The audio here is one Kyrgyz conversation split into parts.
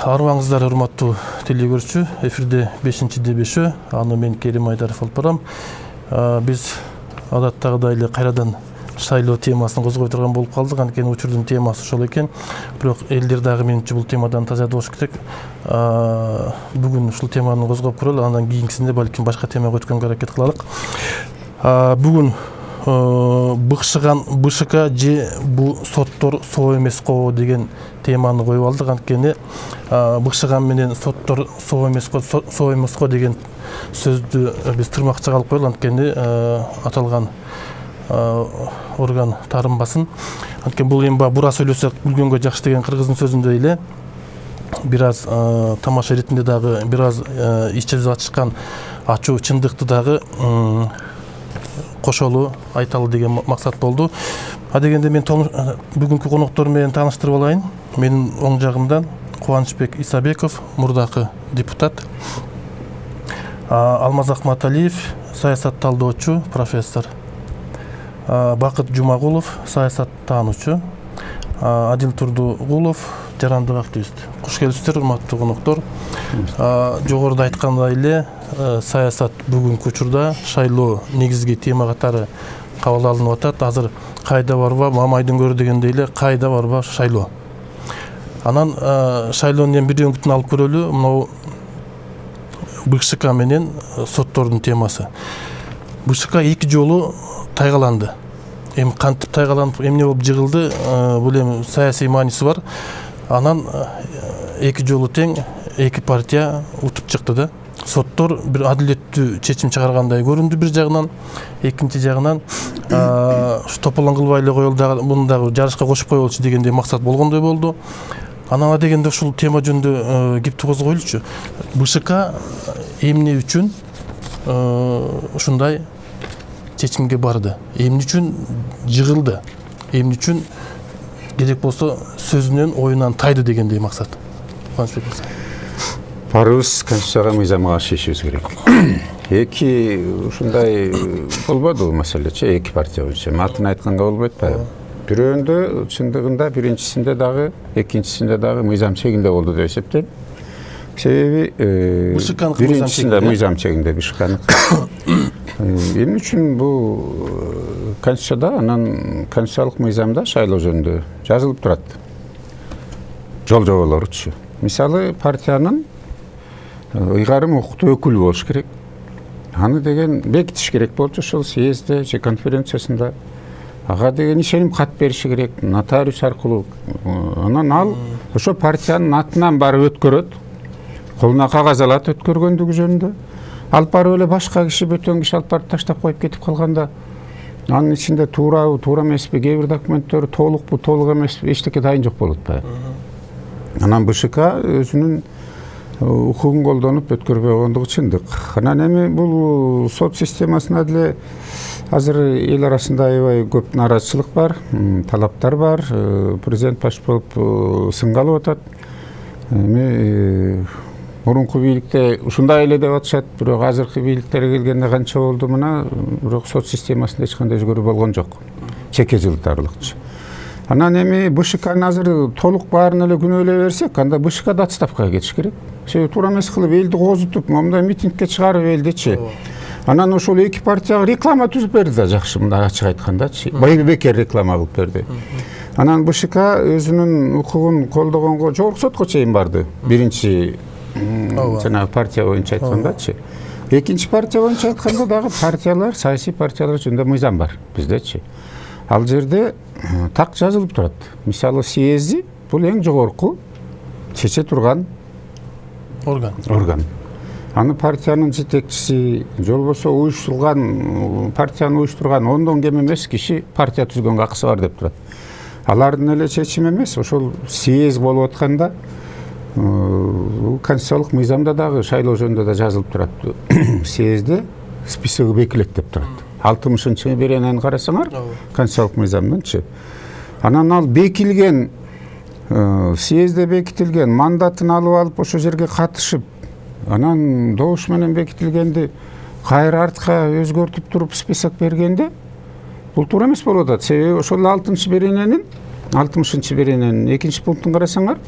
Арыбаңыздар, урматтуу телегөрүүчү. Эфирде 5-дебеши. Аны мен Керим Айдаров алып барам. Биз адаттагыдай эле кайрадан шайлоо темасын козгой турган болуп калдык. Анткени учурдун темасы ошол экен. Бирок элдер дагы менимче бул темадан таза болуш керек. Бүгүн ушул теманы козгоп көрөлү. Андан кийинкисинде балким башка темага өткөнгө аракет кылалык. Бүгүн БШК же бул соттор соо эмес го деген теманы коюп алдык. Анткени БШК менен соттор соо эмес го деген сөздү биз тырмакчыга алып коелу. Анткени аталган орган таарынбасын. Анткени бул эми бура сүйлөсөк күлгөнгө жакшы деген кыргыздын сөзүндөй эле бир аз тамаша иретинде дагы бир аз ич жүзү ачышкан ачуу чындыкты дагы кошолу айталы деген максат болду. Дегенде мен бүгүнкү коноктор менен тааныштырып алайын. Менин оң жагымдан Кубанычбек Исабеков, мурдакы депутат. Алмаз Акматалиев, саясат талдоочу, профессор. Бакыт Жумагулов, саясат таануучу. Адил Турдугулов, жарандык активист. Куш келипсиздер, урматтуу коноктор. Жогоруда айткандай эле саясат бүгүнкү учурда шайлоо негизги тема катары кабыл алынып атат. Азыр кайда барба, мамайдын көрү дегендей эле кайда барба шайлоо. Анан шайлоонун эми бир өңкүтүн алып көрөлү. Мынау БШК менен соттордун темасы. БШК 2 жолу тайгаланды. Эми кантип тайгаланып, эмне болуп жыгылды, бул эми саясий мааниси бар. Анан 2 жолу тең 2 партия утуп чыкты да. Соттор бир адилеттүү чечим чыгаргандай көрүндү бир жагынан, экинчи жагынан тополоң кылбай эле коелу дагы, муну дагы жарышка кошуп коелучу дегендей максат болгондой болду. Анан дегенде ушул тема жөнүндө кепти козгойлучу. БШК эмне үчүн ушундай чечимге барды? Эмне үчүн жыгылды? Эмне үчүн керек болсо сөзүнөн, оюнан тайды дегендей максат? Барыбыз конституцияга, мыйзамга шешибиз керек. Эки ушундай болбоду маселечи, 2 партия боюнча. Атын айтканга болбойт атпайбы? Бирөөндө чындыгында биринчисинде дагы, экинчисинде дагы мыйзам чегинде болду деп эсептейм. Себеби биринчисинде мыйзам чегинде БШКныкы. Эмне үчүн бул конституцияда, анан конституциялык мыйзамда шайлоо жөнүндө жазылып турат. Жол жоболоручу. Мисалы, партиянын ыйгарым укуктуу өкүлү болуш керек. Аны деген бекитиш керек болчу ошол съездде же конференциясында. Ага деген ишеним кат бериши керек, нотариус аркылуу. Анан ал ошо партиянын атынан барып өткөрөт. Колуна кагаз алат өткөргөндүгү жөнүндө. Алып барып эле башка киши, бөтөн киши алып барып таштап коюп кетип калганда, анын ичинде туурабы, туура эмеспи, кээ бир документтер толукпу, толук эмеспи, эчтеке дайын жок болуп атпайбы. Анан БШК өзүнүн укугун колдонуп өткөрбөй койгондугу чындык. Анан эми бул сот системасына деле азыр эл арасында аябай көп нааразычылык бар, талаптар бар. Президент баш болуп сынга алып атат. Эми мурунку бийликте ушундай эле деп атышат, бирок азыркы бийликтерге келгенде канча болду мына, бирок сот системасында эч кандай өзгөрүү болгон жок. Чеке жылтарлыкчы. Анан эми БШКны азыр толук баарын эле күнөөлөй берсек, анда БШК да отставкага кетиш керек. Себеби туура эмес кылып элди козутуп, момундай митингке чыгарып элдичи. Анан ошол 2 партияга реклама түзүп берди да, жакшы, мындай ачык айткандачы. Бекер реклама кылып берди. Анан БШК өзүнүн укугун колдогонго жогорку сотко чейин барды. Биринчи жана партия боюнча айткандачы. Экинчи партия боюнча айтканда дагы партиялар, саясий партиялар жөнүндө мыйзам бар биздечи. Ал жерде так жазылып турат. Мисалы, съезди бул эң жогорку чече турган орган. Аны партиянын жетекчиси, же болбосо уюштурган, партияны уюштурган 10дон кем эмес киши партия түзгөнгө акысы бар деп турат. Алардын эле чечими эмес, ошол съезд болуп атканда конституциялык мыйзамда дагы шайлоо жөнүндө да жазылып турат. Съездде списоги бекилет деп турат. 60-беренени карасаңар, конституциялык мыйзамдынчы. Анан ал бекилген, съездде бекитилген мандатын алып алып ошо жерге катышып, анан добуш менен бекитилгенди кайра артка өзгөртүп туруп список бергенде, бул туура эмес болуп атат. Себеби ошол 60-берененин 2-пунктун карасаңар,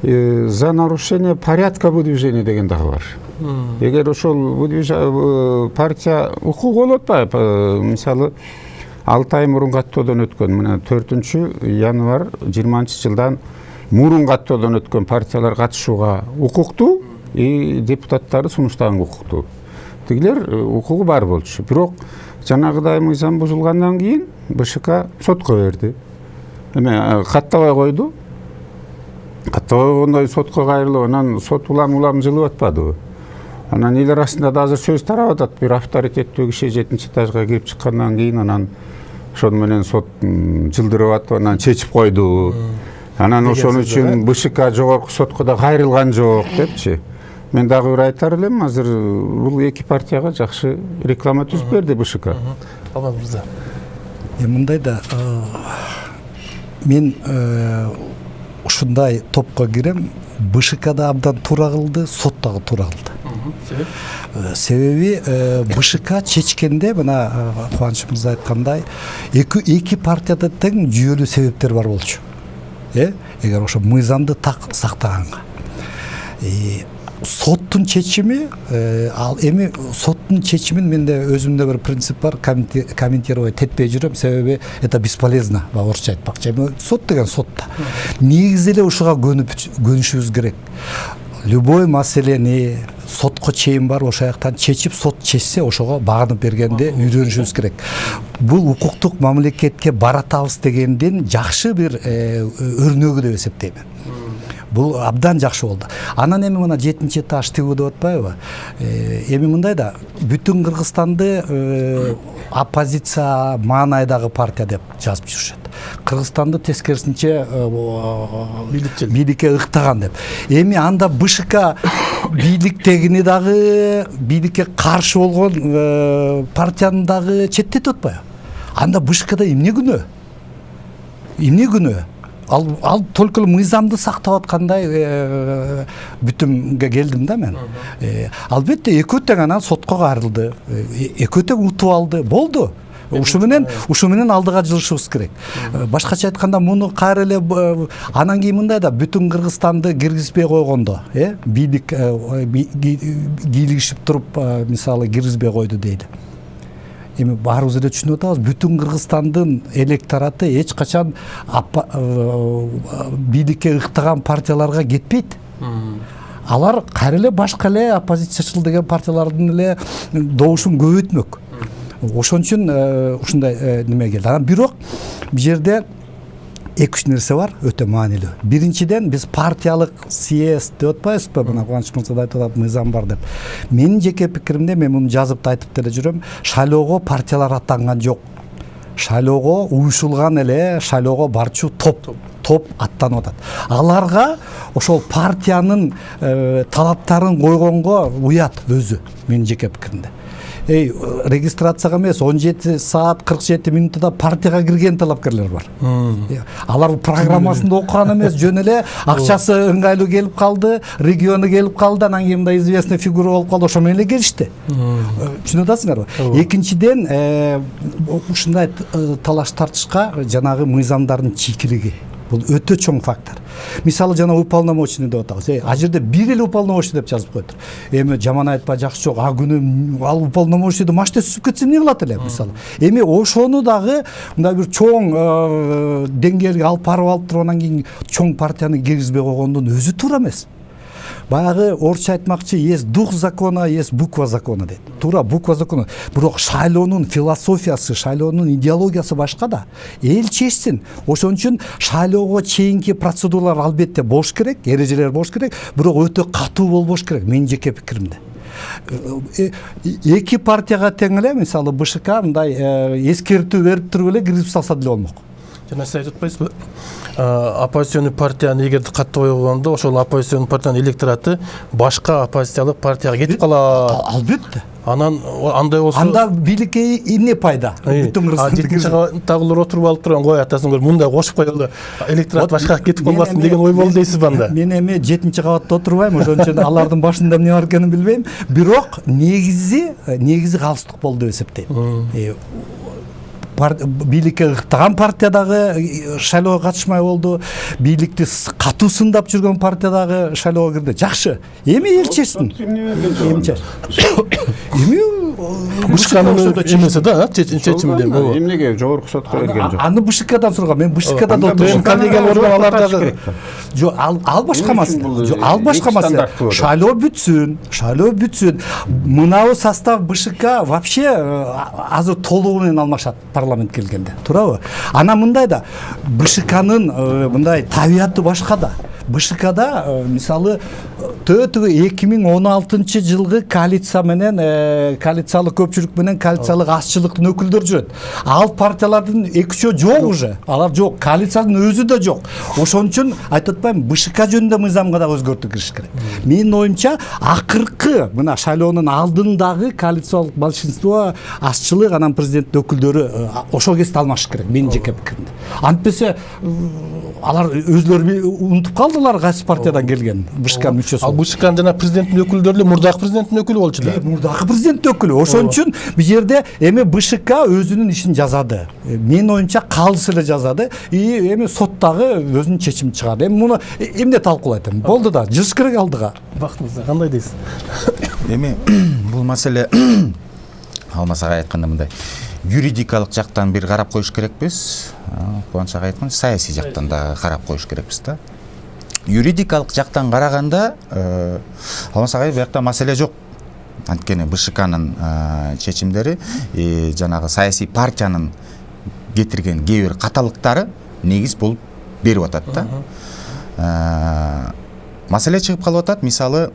за нарушение порядка выдвижения деген дагы бар. Эгер ошол партия укук болуп атпайбы, мисалы 6 ай мурун каттоодон өткөн, мына 4 январь 20-жылдан мурун каттоодон өткөн партиялар катышууга укуктуу, депутаттары сунуштаганга укуктуу. Тигилер укугу бар болчу. Бирок жанагыдай мыйзам бузулгандан кийин БШК сотко берди. Эме каттабай койду. Каттабай койгондой сотко кайрылып, анан сот улам жылып атпадыбы? Анан эл арасында да азыр сөз тарап атат. Бир авторитеттүү киши 7-этажга кирип чыккандан кийин анан ошону менен сот жылдырып атып, анан чечип койду. Анан ошон үчүн БШК жогорку сотко да кайрылган жок депчи. Мен дагы бир айтар элем, азыр бул эки партияга жакшы реклама түзүп берди БШК. Алмаз мырза. Мындай да мен ушундай топко кирем, БШК да абдан туура кылды, сот дагы туура кылды. Себеби БШК чечкенде, мына Кубаныч мырза айткандай, эки партияда тең жүйөлүү себептер бар болчу. Эгер ошо мыйзамды так сактаганга. Соттун чечими, ал эми соттун чечимин менде өзүмдө бир принцип бар, комментировать этпей жүрөм, себеби это бесполезно, орусча айтпакчы. Сот деген сотта. Негизи эле ушуга көнүшүбүз керек. Любой маселени сотко чейин бар, ошол жактан чечип, сот чечсе ошого багынып бергенде үйрөнүшүбүз керек. Бул укуктук мамлекетке баратабыз дегенден жакшы бир өрнөгү деп эсептейм. Бул абдан жакшы болду. Анан эми мына 7-этаж тигүү деп атпайбы? Эми мындай да, бүтүн Кыргызстанды оппозиция маанайдагы партия деп жазып жүрүшөт. Кыргызстанды тескерисинче бийликке ыктаган деп. Эми анда БШК бийликтегини дагы, бийликке каршы болгон партияны дагы четтетип атпайбы? Анда БШКда эмне күнөө? Эмне күнөө? Ал только мыйзамды сактап аткандай бүтүмгө келдим да мен. Албетте экөө тең анан сотко кайрылды. Экөө тең утуп алды. Болду. Ушу менен алдыга жылышыбыз керек. Башкача айтканда муну кайра эле анан кийин мындай да бүтүн Кыргызстанды киргизбей койгондо, бийлик кийлигишип туруп, мисалы киргизбей койду дейли. Эми баарыбыз эле түшүнүп атабыз, бүтүн Кыргызстандын электораты эч качан бийликке ыктаган партияларга кетпейт. Алар кайра эле башка эле оппозициячыл деген партиялардын эле добушун көбөйтмөк. Ошон үчүн ушундай неме келди. Анан бирок бул жерде 2-3 нерсе бар, өтө маанилүү. Биринчиден биз партиялык съезд деп атпайбызбы? Мына Кубаныч мырза да айтып атат, мыйзам бар деп. Менин жеке пикиримде, мен муну жазып да айтып деле жүрөм, шайлоого партиялар аттанган жок. Шайлоого уюшулган эле, шайлоого барчу топ аттанып атат. Аларга ошол партиянын талаптарын койгонго уят өзү, менин жеке пикиримде. Регистрацияга эмес 17 саат 47 минутта партияга кирген талапкерлер бар. Алар программасында окуган эмес, жөн эле акчасы ыңгайлуу келип калды, региону келип калды, анан кийин мындай известный фигура болуп калды, ошо менен эле келишти. Түшүнүп атасыңарбы? Экинчиден, ушундай талаш тартышка жанагы мыйзамдардын чийкилиги. Бул өтө чоң фактор. Мисалы жана уполномоченный деп атабыз. А жерде бир эле уполномоченный деп жазып коюптур. Эми жаман айтпа, жакшы жок. Күнү ал уполномоченныйды машина сүзүп кетсе эмне кылат эле мисалы. Эми ошону дагы мындай бир чоң деңгээлге алып барып алып туруп анан кийин чоң партияны киргизбей койгондун өзү туура эмес. Баягы орусча айтмакчы, есть дух закона, есть буква закона дейт. Туура, буква закона. Бирок шайлоонун философиясы, шайлоонун идеологиясы башка да. Эл чечсин. Ошон үчүн шайлоого чейинки процедуралар албетте болуш керек, эрежелер болуш керек, бирок өтө катуу болбош керек, менин жеке пикиримде. Эки партияга тең эле, мисалы БШК мындай эскертүү берип туруп эле киргизип салса деле болмок. Жана сиз айтып атпайсызбы? Оппозиционный партияны эгер катты койгондо, ошол оппозиционный партиянын электораты башка оппозициялык партияга кетип калат. Албетте. Анан андай болсо, анда бийликке эмне пайда? Бүтүн Кыргызстан тагылар отуруп алып турган кой атасың, мындай кошуп койгонда электорат башка кетип калбасын деген ой болду дейсизби анда? Мен эми 7-кабатта отурбайм, ошон үчүн алардын башында эмне бар экенин билбейм. Бирок негизи калыстык болду деп эсептейм. бийликке ыктаган партиядагы шайлоого катышмай болду, бийликти катуу сындап жүргөн партиядагы шайлоого кирди. Жакшы. Эми эл чечсин. Эми БШКнын эмеси да, чечимде болот. Эмнеге жогорку сотко берген жок? Аны БШКдан сураган. Мен БШКда да Мен коллегиялык орган алардагы Жок, ал башка маселе. Жок, ал башка маселе. Шайлоо бүтсүн. Мынау состав БШК вообще азыр толугу менен алмашат парламент келгенде. Туурабы? Ана мындай да БШКнын мындай табияты башка да. БШКда мисалы 2016 жылгы коалиция менен коалициялык көпчүлүк менен коалициялык азчылыктын өкүлдөрү жүрөт. Ал партиялардын 2-үчөө жок уже. Алар жок, коалициянын өзү да жок. Ошон үчүн айтып атпаймынбы, БШК жөнүндө мыйзамга да өзгөртүү кириш керек. Менин оюмча, акыркы мына шайлоонун алдындагы коалициялык большинство азчылык анан президент өкүлдөрү ошол кезде алмашыш керек, менин жеке пикиримде. Антпесе алар өзлөрү унутуп калдылар кайсы партиядан келген БШК мүчөсү. Ал БШКнын жана президенттин өкүлдөрү мурдагы президенттин өкүлү болчу да. Мурдагы президенттин өкүлү. Ошон үчүн бул жерде эми БШК өзүнүн ишин жазады. Менин оюмча калыс эле жазады. Эми соттагы өзүнүн чечимин чыгарды. Эми муну эмне талкуулайт эми? Болду да, жыш керек алдыга. Бактыңызда кандай дейсиз? Эми бул маселе Алмас ага айтканда мындай юридикалык жактан бир карап коюш керекпиз. Кубаныч ага айткан саясий жактан да карап коюш керекпиз да. Юридикалык жактан караганда Алмас ага биякта маселе жок. Анткени БШКнын чечимдери жанагы саясий партиянын кетирген кээ бир каталыктары негиз болуп берип атат да. Маселе чыгып калып атат, мисалы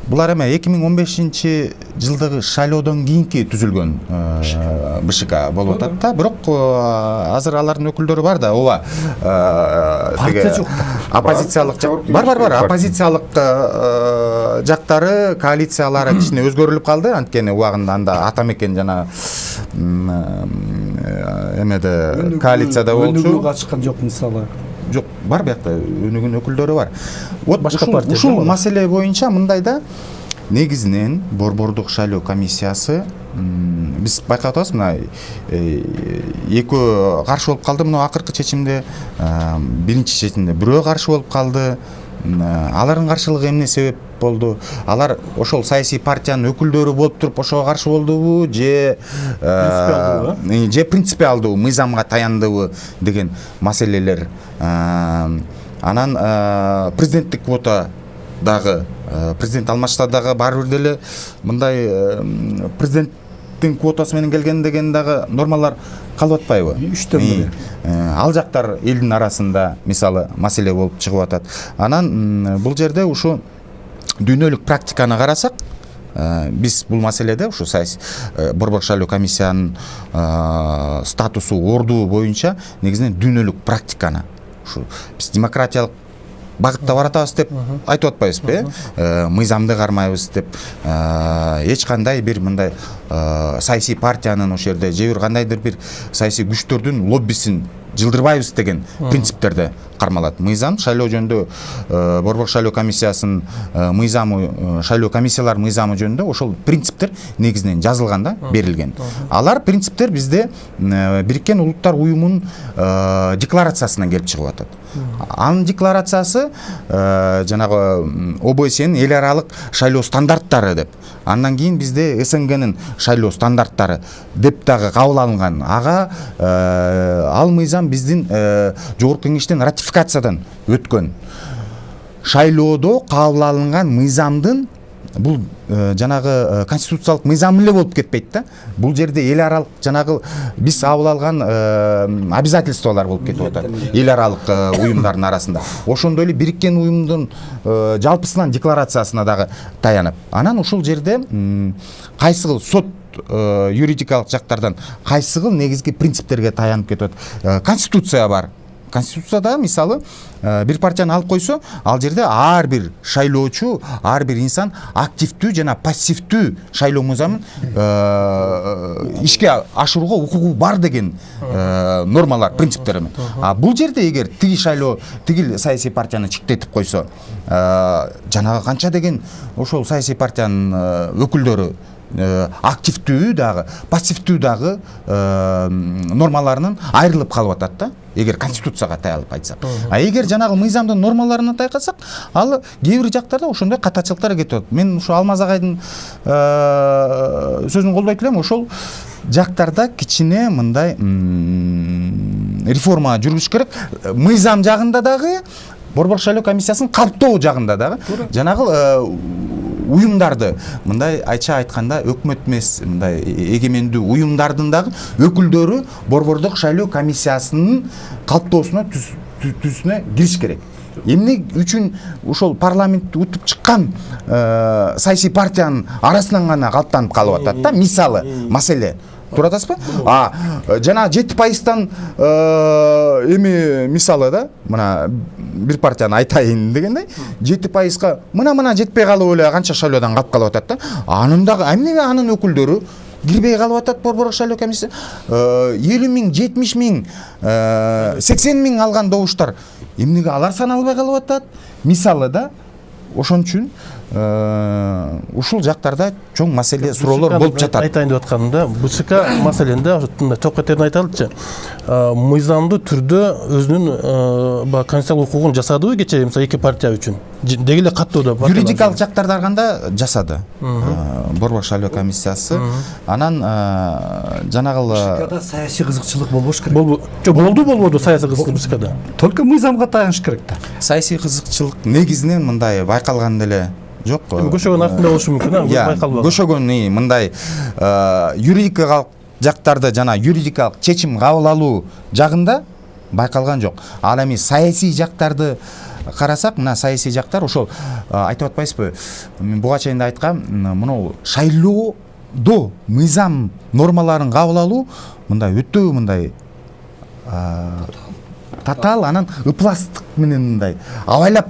булар эме 2015 жылдагы шайлоодон кийинки түзүлгөн БШК болуп атат да. Бирок азыр алардын өкүлдөрү бар да, ооба. Партия жок. Оппозициялык бар. Оппозициялык жактары коалициялары кичине өзгөрүлүп калды. Анткени убагында анда Атамекен жана эмеде коалицияда болчу. Өнүгүүгө катышкан жок мисалы. Жок, бар биякта өнүгөн өкүлдөрү бар. Вот Башка партия. Ушул маселе боюнча мындай да, негизинен борбордук шайлоо комиссиясы биз байкап атабыз, мына экөө каршы болуп калды мына акыркы чечимде, биринчи чечимде бирөө каршы болуп калды. Алардын каршылыгы эмне себеп болду? Алар ошол саясий партиянын өкүлдөрү болуп туруп ошого каршы болдубу, же принципиалдуу мыйзамга таяндыбы деген маселелер. Анан президенттик квота дагы президент алмашта дагы баары бир деле мындай президенттин квотасы менен келген деген дагы нормалар калып атпайбы? 3-төн 1. Ал жактар элдин арасында мисалы маселе болуп чыгып атат. Анан бул жерде ушу дүйнөлүк практиканы карасак, биз бул маселеде ушу борбордук шайлоо комиссиянын статусу, ордуу боюнча негизинен дүйнөлүк практиканы ушу биз демократиялык багытта баратабыз деп айтып атпайбызбы, мыйзамды кармайбыз деп, эч кандай бир мындай саясий партиянын ошол жерде же бир кандайдыр бир саясий күчтөрдүн лоббисин жылдырбайбыз деген принциптерде кармалат. Мыйзам шайлоо жөнүндө борбордук шайлоо комиссиясынын мыйзамы, шайлоо комиссиялар мыйзамы жөнүндө ошол принциптер негизинен жазылган да, берилген. Алар принциптер бизде Бириккен Улуттар уюмунун декларациясынан келип чыгып атат. Анын декларациясы жанагы ОБСЕнин эл аралык шайлоо стандарттары деп. Андан кийин бизде СНГнын шайлоо стандарттары деп дагы кабыл алынган. Ага ал мыйзам биздин жогорку кеңештен ратификациядан өткөн. Шайлоодо кабыл алынган мыйзамдын бул жанагы конституциялык мыйзам эле болуп кетпейт да. Бул жерде эл аралык жанагы биз кабыл алган обязательстволор болуп кетип атат эл аралык уюмдардын арасында. Ошондой эле Бириккен уюмдун жалпысынан декларациясына дагы таянып. Анан ушул жерде кайсыл сот юридикалык жактардан кайсыл негизги принциптерге таянып кетип атат. Конституция бар. Конституцияда мисалы бир партияны алып койсо, ал жерде ар бир шайлоочу, ар бир инсан активдүү жана пассивдүү шайлоо мыйзамын ишке ашырууга укугу бар деген нормалар, принциптер эми. Бул жерде эгер тиги шайлоо, тиги саясий партияны чектетип койсо, жанагы канча деген ошол саясий партиянын өкүлдөрү активдүү дагы пассивдүү дагы нормаларынан айрылып калып атат да, эгер конституцияга таялып айтсак. А эгер жанагы мыйзамдын нормаларына тайкалсак, ал кээ бир жактарда ошондой катачылыктар кетип атат. Мен ушу Алмаз агайдын сөзүн колдойт элем. Ошол жактарда кичине мындай реформа жүргүзүш керек. Мыйзам жагында дагы, Борбор шайлоо комиссиясынын калыптоо жагында дагы жанагы уюмдарды, мындай айча айтканда өкмөт эмес, мындай эгемендүү уюмдардын дагы өкүлдөрү Борбордук шайлоо комиссиясынын калыптоосуна түзүнө кириш керек. Эмне үчүн ошол парламентти утуп чыккан саясий партиянын арасынан гана калыптанып калып атат да, мисалы маселе. Туура атасызбы? Жана 7%-тан эми мисалы да, мына бир партияны айтайын дегендей, 7%-га мына жетпей калып эле канча шайлоодон калып калып атат да. Анын дагы эмнеге анын өкүлдөрү кирбей калып атат Борбор шайлоо комиссия? 50 миң, 70 миң, 80 миң алган добуштар эмнеге алар саналбай калып атат? Мисалы да, ошон үчүн ушул жактарда чоң маселе суроолор болуп жатат. Айтайын деп атканымда, БШК маселенде топ кетерин айталычы. Мыйзамдуу түрдө өзүнүн конституциялык укугун жасадыбы кечээ, мисалы эки партия үчүн? Деги эле каттоо да бар. Юридикалык жактарды алганда жасады. Борбор шайлоо комиссиясы. Анан жанагы БШКда саясий кызыкчылык болбош керек. Болбоду саясий кызыкчылык БШКда. Только мыйзамга таяныш керек да. Саясий кызыкчылык негизинен мындай байкалган эле жок. Көшөгөн артында болушу мүмкүн, байкалбаган. Көшөгөн мындай юридикалык жактарды жана юридикалык чечим кабыл алуу жагында байкалган жок. Ал эми саясий жактарды карасак, мына саясий жактар ошол айтып атпайсызбы? Мен буга чейин да айткам, мына шайлоодо мыйзам нормаларын кабыл алуу мындай өтө мындай татаал, анан ыпластык менен мындай абайлап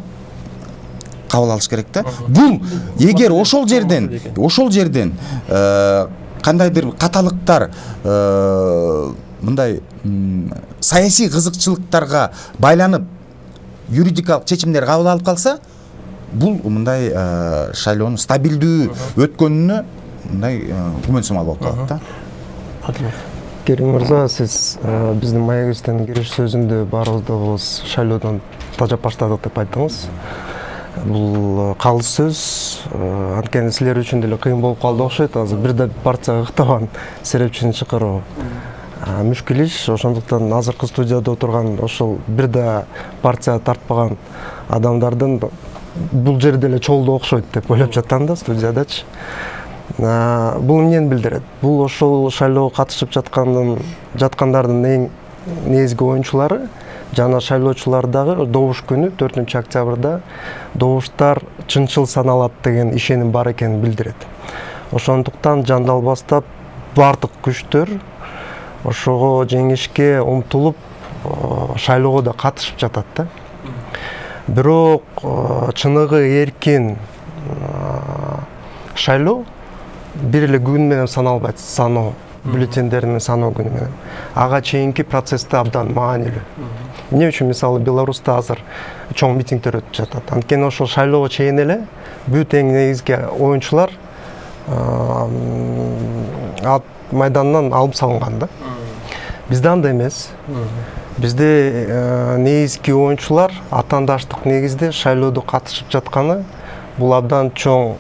кабыл алыш керек да. Бул эгер ошол жерден кандайдыр каталыктар мындай саясий кызыкчылыктарга байланып юридикалык чечимдер кабыл алып калса, бул мындай шайлоонун стабилдүү өткөнүнө мындай күмөнсүмал болуп калат да. Керим мырза, сиз биздин маегибиздин кириш сөзүндө баарыбыз шайлоодон тажап баштадык деп айттыңыз. Бул калыс сөз, анткени силер үчүн деле кыйын болуп калды окшойт. Азыр бирде партия ыктаган серепчини чакыруу мүшкүл иш. Ошондуктан азыркы студияда отурган ошол бирде партия тартпаган адамдардын бул жерде эле чолду окшойт деп ойлоп жатам да студиядачы. Бул эмнени билдирет? Бул ошол шайлоого катышып жаткандардын эң негизги оюнчулары жана шайлоочулар дагы добуш күнү 4-октябрда добуштар чынчыл саналат деген ишеним бар экенин билдирет. Ошондуктан жандалбастап бардык күчтөр ошого жеңишке умтулуп шайлоого да катышып жатат да. Бирок чыныгы эркин шайлоо бир эле күн менен саналбайт, саноо бюллетендерин саноо күнү менен. Ага чейинки процессте абдан маанилүү. Эмне үчүн мисалы Беларуста азыр чоң митингдер өтүп жатат. Анткени ошол шайлоого чейин эле бүт эң негизги оюнчулар майдандан алып салынган да. Бизде андай эмес. Бизде негизги оюнчулар атаандаштык негизде шайлоодо катышып жатканы бул абдан чоң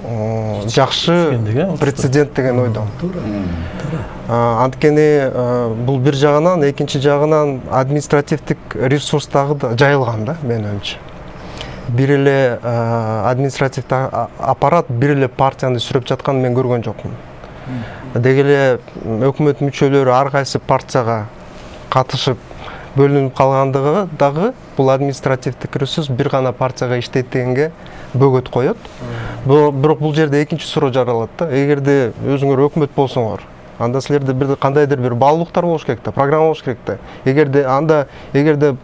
жакшы прецедент деген ойдомун. Анткени бул бир жагынан, экинчи жагынан административдик ресурс дагы жайылган да, менин оюмча. Бир эле административдик аппарат бир эле партияны сүрөп жатканын мен көргөн жокмун. Деги эле өкмөт мүчөлөрү ар кайсы партияга катышып бөлүнүп калгандыгы дагы бул административдик ресурс бир гана партияга иштейт дегенге бөгөт коет. Бирок бул жерде экинчи суроо жаралат да. Эгерде өзүңөр өкмөт болсоңор, анда силерде бир кандайдыр бир баалуулуктар болуш керек да, программа болуш керек да. Эгерде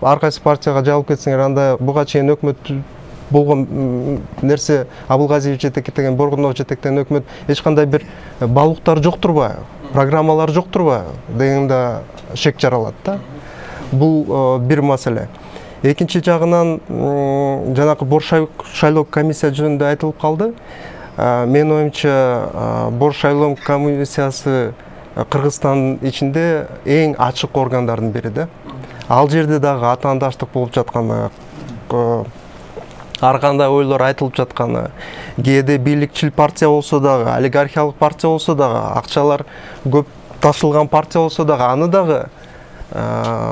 ар кайсы партияга жабылып кетсеңер, анда буга чейин өкмөт болгон нерсе Абылгазиев жетектеген, Боргунов жетектеген өкмөт эч кандай бир баалуулуктар жок турбайбы, программалар жок турбайбы дегенде шек жаралат да. Бул бир маселе. Экинчи жагынан жанагы Борбор шайлоо комиссия жөнүндө айтылып калды. Менин оюмча Бош шайлоо комиссиясы Кыргызстандын ичинде эң ачык органдардын бири да. Ал жерде дагы атаандаштык болуп жатканы, ар кандай ойлор айтылып жатканы, кээде бийликчил партия болсо дагы, олигархиялык партия болсо дагы, акчалар көп ташылган партия болсо дагы, аны дагы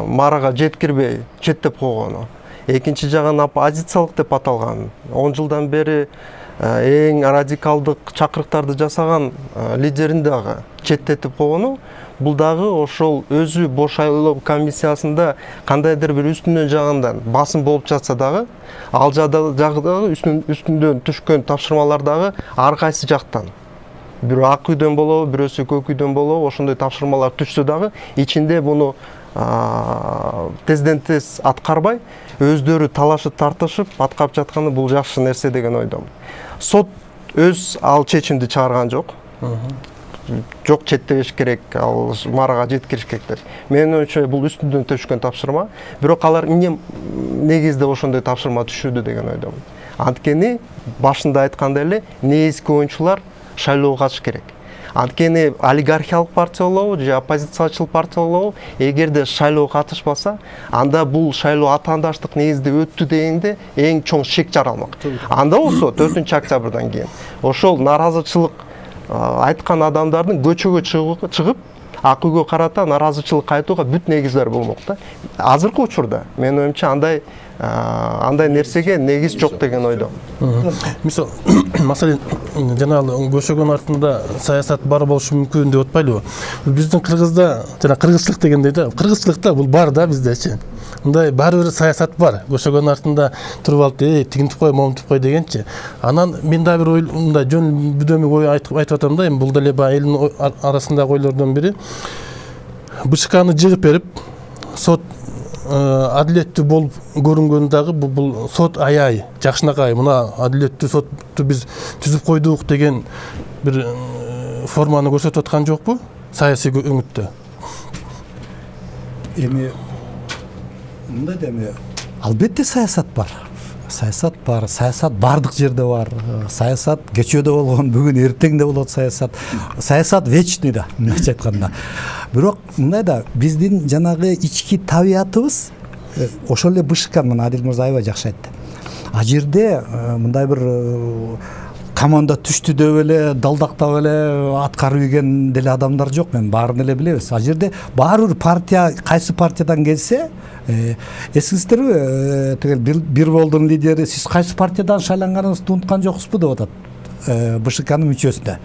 марага жеткирбей четтеп койгону. Экинчи жагын оппозициялык деп аталган, 10 жылдан бери эң радикалдык чакырыктарды жасаган лидерин дагы четтетип койгону, бул дагы ошол өзү Бош шайлоо комиссиясында кандайдыр бир үстүнөн жагындан басым болуп жатса дагы, ал жагдагы үстүндөн түшкөн тапшырмалар дагы ар кайсы жактан, бирөө ак үйдөн болобу, бирөөсү көк үйдөн болобу, ошондой тапшырмалар түшсө дагы ичинде буну тезден тез аткарбай, өздөрү талашып тартышып аткарып жатканы бул жакшы нерсе деген ойдомун. Сот өз ал чечимди чыгарган жок. Жок, четтебеш керек, ал марага жеткириш керек деп. Менин оюмча бул үстүндөн түшкөн тапшырма, бирок алар эмне негизде ошондой тапшырма түшүрдү деген ойдомун. Анткени башында айткандай эле негизги оюнчулар шайлоого катыш керек. Анткени олигархиялык партия болобу же оппозициячыл партия болобу, эгерде шайлоого катышпаса, анда бул шайлоо атаандаштык негизде өттү дегенде эң чоң шек жаралмак. Анда болсо 4-октябрдан кийин ошол наразычылык айткан адамдардын көчөгө чыгып, ак үйгө карата наразычылык айтууга бүт негиздер болмок да. Азыркы учурда менин оюмча андай нерсеге негиз жок деген ойдомун. Мисалы, маселен, жанагы көчөгөнүн артында саясат бар болушу мүмкүн деп атпайлыбы? Биздин Кыргызда, жана кыргызчылык дегендей да, кыргызчылыкта бул бар да биздечи. Мындай баары бир саясат бар. Көчөгөнүн артында туруп алып, тигинтип кой, момунтип кой дегенчи. Анан мен да бир ой, мындай жөн бүдөмүк ой айтып атам да, эми бул деле элдин арасындагы ойлордон бири. БШКны жыгып берип, сот адилеттүү болуп көрүнгөн дагы бул сот аябай жакшынакай, мына адилеттүү сотту биз түзүп койдук деген бир форманы көрсөтүп аткан жокпу саясий өңүттө? Эми мындай да, эми албетте саясат бар. Саясат бар, саясат бардык жерде бар. Саясат кечөөдө болгон, бүгүн эртең да болот саясат. Саясат вечный да, мындайча айтканда. Бирок мындай да, биздин жанагы ички табиятыбыз ошол эле БШК, мына Адил мырза аябай жакшы айтты. А жерде мындай бир команда түштү деп эле, далдактап эле аткарып ийген деле адамдар жок. Мен баарын эле билебиз. А жерде баары бир партия, кайсы партиядан келсе, эсиңиздерби, тигил бир болдун лидери, сиз кайсы партиядан шайланганыңызды унуткан жоксузбу деп атат. БШКнын мүчөсүндө.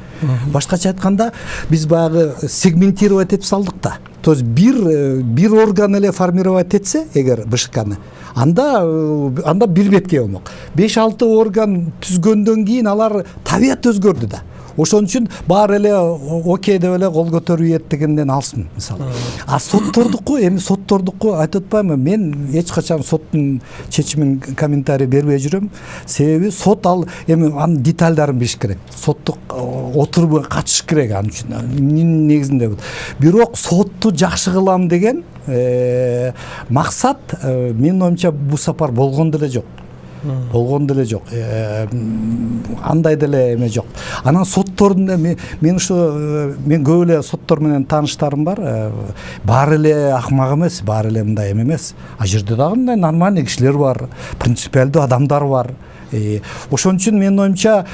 Башкача айтканда, биз баягы сегментировать этип салдык да. То есть бир орган эле формировать этсе, эгер БШКны, анда бир бетке болмок. 5-6 орган түзгөндөн кийин алар табият өзгөрдү да. Ошон үчүн баары эле окей деп эле кол көтөрүү дегенден алсын, мисалы. А соттордуку, эми соттордуку айтып атпаймынбы, мен эч качан соттун чечимин комментарий бербей жүрөм. Себеби сот ал эми анын детальдарын билиш керек. Соттук отурумга катышыш керек ан үчүн. Негизинде бирок сотту жакшы кылам деген максат менин оюмча бул сапар болгон деле жок. Андай деле эме жок. Анан соттордун мен көп эле соттор менен тааныштарым бар. Баары эле акмак эмес, баары эле мындай эме эмес. А жерде дагы мындай нормальный кишилер бар, принципиалдуу адамдар бар. Ошон үчүн менин оюмча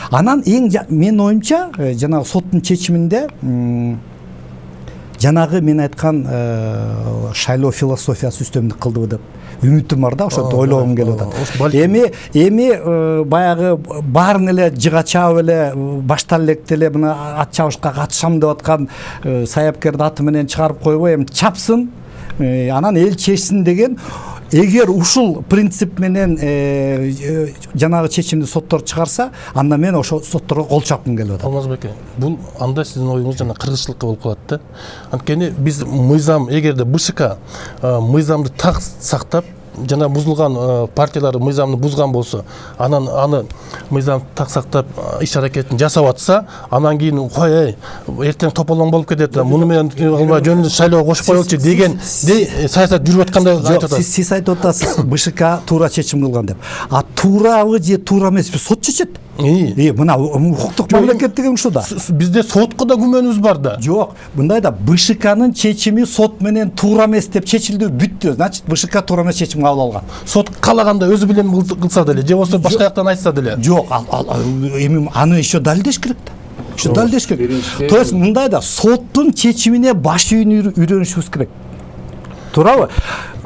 анан менин оюмча жанагы соттун чечиминде жанагы мен айткан шайлоо философиясы үстөмдүк кылдыбы деп үмүтүм бар да, ошентип ойлогум келип атат. Эми баягы баарын эле жыга чаап эле баштан электе эле мына ат чабышка катышам деп аткан саяпкерди аты менен чыгарып койбой, эми чапсын, анан эл чечсин деген. Эгер ушул принцип менен жанагы чечимди соттор чыгарса, анда мен ошол сотторго кол чапкым келип атат. Алмазбек, бул анда сиздин оюңуз жана кыргызчылыкка болуп калат да. Анткени биз мыйзам, эгерде БШК мыйзамды так сактап, жана бузулган партиялар мыйзамды бузган болсо, анан аны мыйзам таксактап иш аракетин жасап атса, анан кийин кой, эртең тополоң болуп кетет, муну менен албай жөнүндө шайлоого кошуп коелучу деген саясат жүрүп аткандай айтып атат. Сиз айтып атасыз, БШК туура чечим кылган деп. А туурабы же туура эмеспи сот чечет. Мына укуктук мамлекет деген ушул да. Бизде сотко да күмөнүбүз бар да. Жок, мындай да БШКнын чечими сот менен туура эмес деп чечилди, бүттү. Значит, БШК туура эмес чечим кабыл алган. Сот каалаганда өзү билем кылса деле, же болбосо башка жактан айтса деле. Жок, эми аны еще далилдеш керек да. Еще далилдеш керек. То есть мындай да соттун чечимине баш ийүүнү үйрөнүшүбүз керек. Туурабы?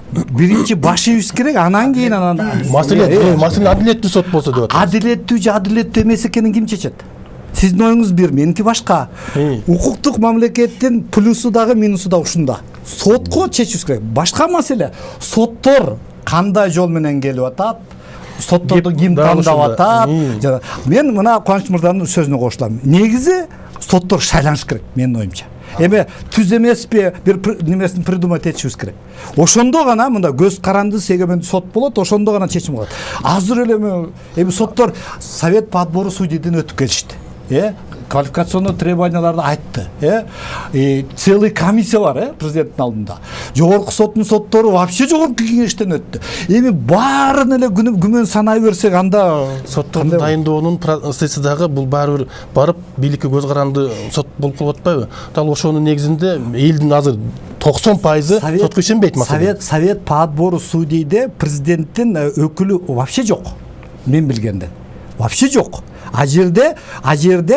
Биринчи баш ийүүбүз керек, анан кийин Маселе адилеттүү сот болсо деп атат. Адилеттүү же адилеттүү эмес экенин ким чечет? Сиздин оюңуз бир, меники башка. Укуктук мамлекеттин плюсу дагы минусу да ушунда. Сотко чечүүбүз керек. Башка маселе, соттор кандай жол менен келип атат? Сотторду ким тандап атат? Мен мына Кубаныч мырзанын сөзүнө кошулам. Негизи соттор шайланыш керек, менин оюмча. Эми түз эмеспи, бир немесин придумать этишибиз керек. Ошондо гана мында көз каранды сегмент сот болот, ошондо гана чечим кылат. Азыр эле эми соттор совет по отбору судейден өтүп келишти. Квалификационный требованияларды айтты. Целый комиссия бар, президенттин алдында. Жогорку соттун соттору вообще жогорку кеңештен өттү. Эми баарын эле күмөн санай берсек, анда соттордун дайындоонун процесси дагы бул баары бир барып бийликке көз каранды сот болуп калып атпайбы? Дал ошонун негизинде элдин азыр 90% сотко ишенбейт маселе. Совет по отбору судейде президенттин өкүлү вообще жок. Мен билгенден. Вообще жок. А жерде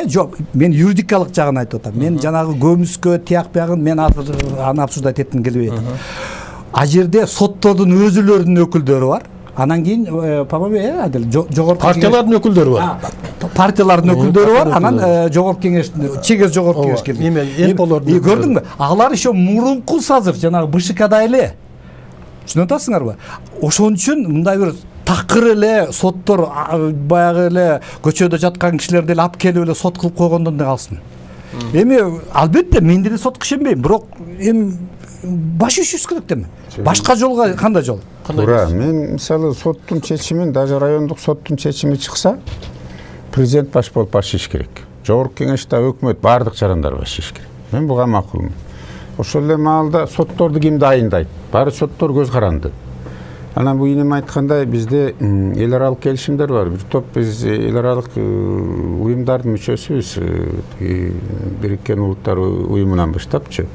жок. Мен юридикалык жагын айтып атам. Мен жанагы көмүскө тияк бягын мен азыр аны обсуждать этким келбей атат. А жерде соттордун өзүлөрүнүн өкүлдөрү бар. Анан кийин, по-моему, адил жогорку партиялардын өкүлдөрү бар. Партиялардын өкүлдөрү бар. Анан жогорку кеңештин, чегез жогорку кеңеш келди. Көрдүңбү? Алар еще мурунку сазыр, жанагы БШКда эле. Түшүнүп атасыңарбы? Ошон үчүн мындай бир такыр эле соттор баягы эле көчөдө жаткан кишилерди эле алып келип эле сот кылып койгондон да калсын. Эми албетте мен деле сотко ишенбейм, бирок эми баш ийүүбүз керек деми. Башка жолго кандай жол? Туура. Мен мисалы соттун чечимин, даже райондук соттун чечими чыкса, президент баш болуп баш ийиш керек. Жогорку кеңеште өкмөт баардык жарандар баш ийиш керек. Мен буга макулмун. Ошол эле маалда сотторду ким дайындайт? Баары соттор көз каранды. Анан бул инем айткандай бизде эл аралык келишимдер бар. Бир топ биз эл аралык уюмдардын мүчөсүбүз, Бириккен Улуттар уюмунан баштапчы.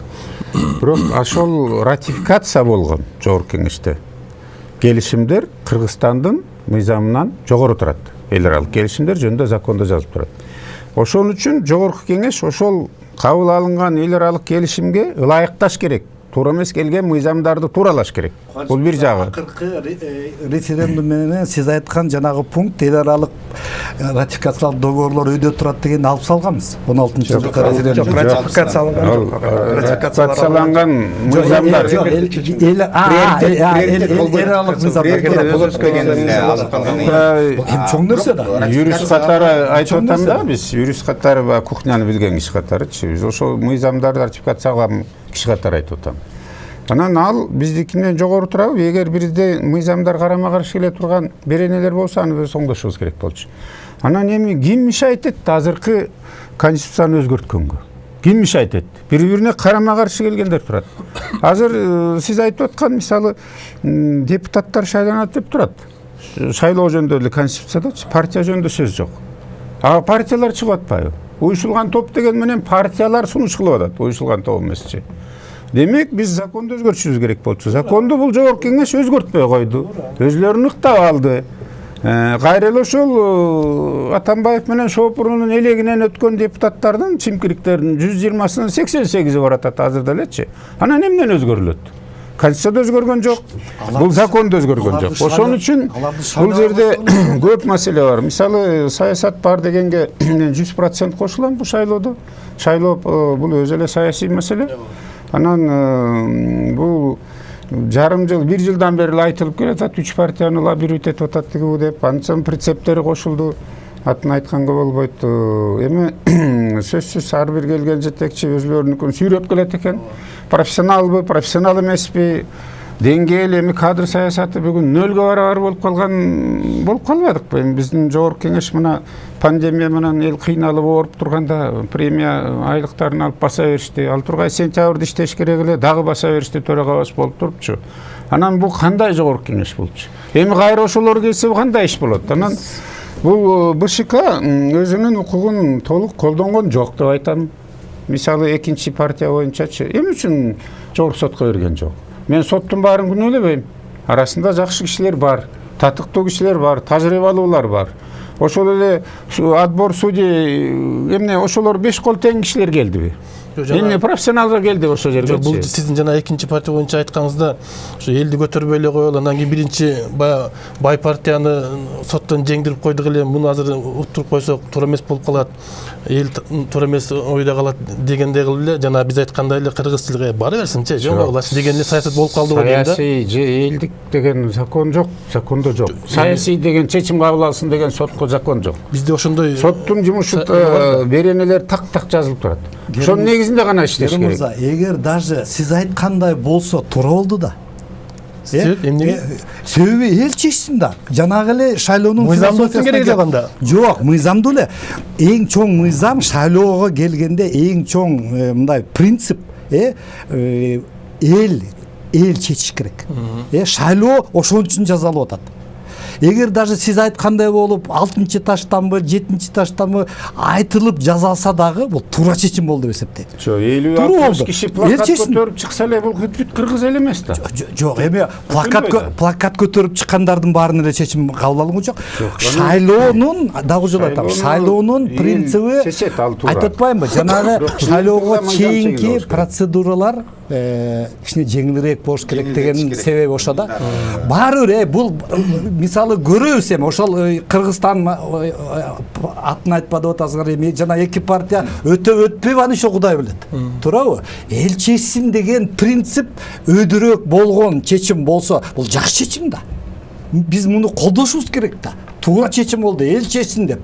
Бирок ошол ратификация болгон жогорку кеңеште келишимдер Кыргызстандын мыйзамынан жогору турат. Эл аралык келишимдер жөнүндө закондо жазылып турат. Ошон үчүн жогорку кеңеш ошол кабыл алынган эл аралык келишимге ылайыкташ керек. Туура эмес келген мыйзамдарды тууралаш керек. Бул бир жагы. Акыркы референдум менен сиз айткан жанагы пункт эл аралык ратификациялык договорлор өйдө турат дегенди алып салганбыз. 16-жылкы референдум. Ратификацияланган мыйзамдар. Эл аралык мыйзамдар. Чоң нерсе да. Юрист катары айтып атам да, биз юрист катары кухняны билген киши катарычы. Биз ошол мыйзамдарды ратификациялаган киши катары айтып атам. Анан ал биздикинен жогору турабы? Эгер бизде мыйзамдар карама каршы келе турган беренелер болсо, аны биз оңдошубуз керек болчу. Анан эми ким мешайт этти азыркы конституцияны өзгөрткөнгө? Ким мешайт этти? Бири-бирине карама каршы келгендер турат. Азыр сиз айтып аткан мисалы депутаттар шайланат деп турат. Шайлоо жөнүндө эле конституцияда партия жөнүндө сөз жок. А партиялар чыгып атпайбы? Уюшулган топ деген менен партиялар сунуш кылып атат, уюшулган топ эмесчи. Демек биз законду өзгөртүшүбүз керек болчу. Законду бул жогорку кеңеш өзгөртпөй койду. Өзлөрүн ыктап алды. Кайра эле ошол Атамбаев менен Шопурунун элегинен өткөн депутаттардын чимкириктеринин 120-сынын 88-и баратат азыр делечи. Анан эмнен өзгөрүлөт? Конституцияда өзгөргөн жок. Бул закондо өзгөргөн жок. Ошон үчүн бул жерде көп маселе бар. Мисалы саясат бар дегенге мен 100% кошулам бул шайлоодо. Шайлоо бул өзү эле саясий маселе. Анан бул жарым жыл, бир жылдан бери айтылып келатат, 3 партияны лабиринт этип атат тиги деп, анча прицептери кошулду. Атын айтканга болбойт. Эми сөзсүз ар бир келген жетекчи өзлөрүнүкүн сүйрөп келет экен. Профессионалбы, профессионал эмеспи, деңгээл эми кадр саясаты бүгүн нөлгө барабар болуп калбадыкпы? Эми биздин жогорку кеңеш мына пандемия менен эл кыйналып ооруп турганда премия айлыктарын алып баса беришти. Ал тургай сентябрда иштеш керек эле, дагы баса беришти, төрагабыз болуп турупчу. Анан бул кандай жогорку кеңеш болчу? Эми кайра ошолор келсе кандай иш болот? Анан бул БШК өзүнүн укугун толук колдонгон жок деп айтам. Мисалы экинчи партия боюнчачы эмне үчүн жогорку сотко берген жок? Мен соттун баарын күнөөлөбөйм. Арасында жакшы кишилер бар, татыктуу кишилер бар, тажрыйбалуулар бар. Ошол эле отбор судей эмне ошолор 5 кол тең кишилер келдиби? Эмне профессионалга келди ошол жерге? Бул сиздин жана экинчи партия боюнча айтканыңызда ошо элди көтөрбөй эле коелу, анан кийин биринчи баягы бай партияны соттон жеңдирип койдук эле, муну азыр уттуруп койсок туура эмес болуп калат, эл туура эмес ойдо калат дегендей кылып эле жана биз айткандай эле кыргызчылыкка бара берсинчи, жок деген эле саясат болуп калды го дейм да. Саясий же элдик деген закон жок, закондо жок. Саясий деген чечим кабыл алсын деген сотко закон жок. Бизде ошондой Соттун жумушу беренелер так жазылып турат. Ошонун негизинде гана иштеш керек. Мырза, эгер даже сиз айткандай болсо туура болду да. Себеби эл чечсин да. Жанагы эле шайлоонун мыйзамдуу керек жаганда. Жок, мыйзамдуу эле. Эң чоң мыйзам шайлоого келгенде эң чоң мындай принцип эл чечиш керек. Шайлоо ошон үчүн жасалып атат. Эгер даже сиз айткандай болуп 6-чы таштанбы, 7-чи таштанбы айтылып жазалса дагы бул туура чечим болду деп эсептейт. Жок, 50-60 киши плакат көтөрүп чыкса эле бул бүт кыргыз эл эмес да. Жок, эми плакат көтөрүп чыккандардын баарына эле чечим кабыл алынган жок. Шайлоонун дагы жолу айтам, шайлоонун принциби айтып атпаймынбы? Жанагы шайлоого чейинки процедуралар кичине жеңилирээк болуш керек деген себеби ошо да. Баары бир бул мисалы көрөбүз эми ошол Кыргызстан атын айтпады атасыңар, эми жана эки партия өтпөйбү аны ошо Кудай билет. Туурабы? Эл чечсин деген принцип өйдүрөөк болгон чечим болсо, бул жакшы чечим да. Биз муну колдошубуз керек да. Туура чечим болду, эл чечсин деп.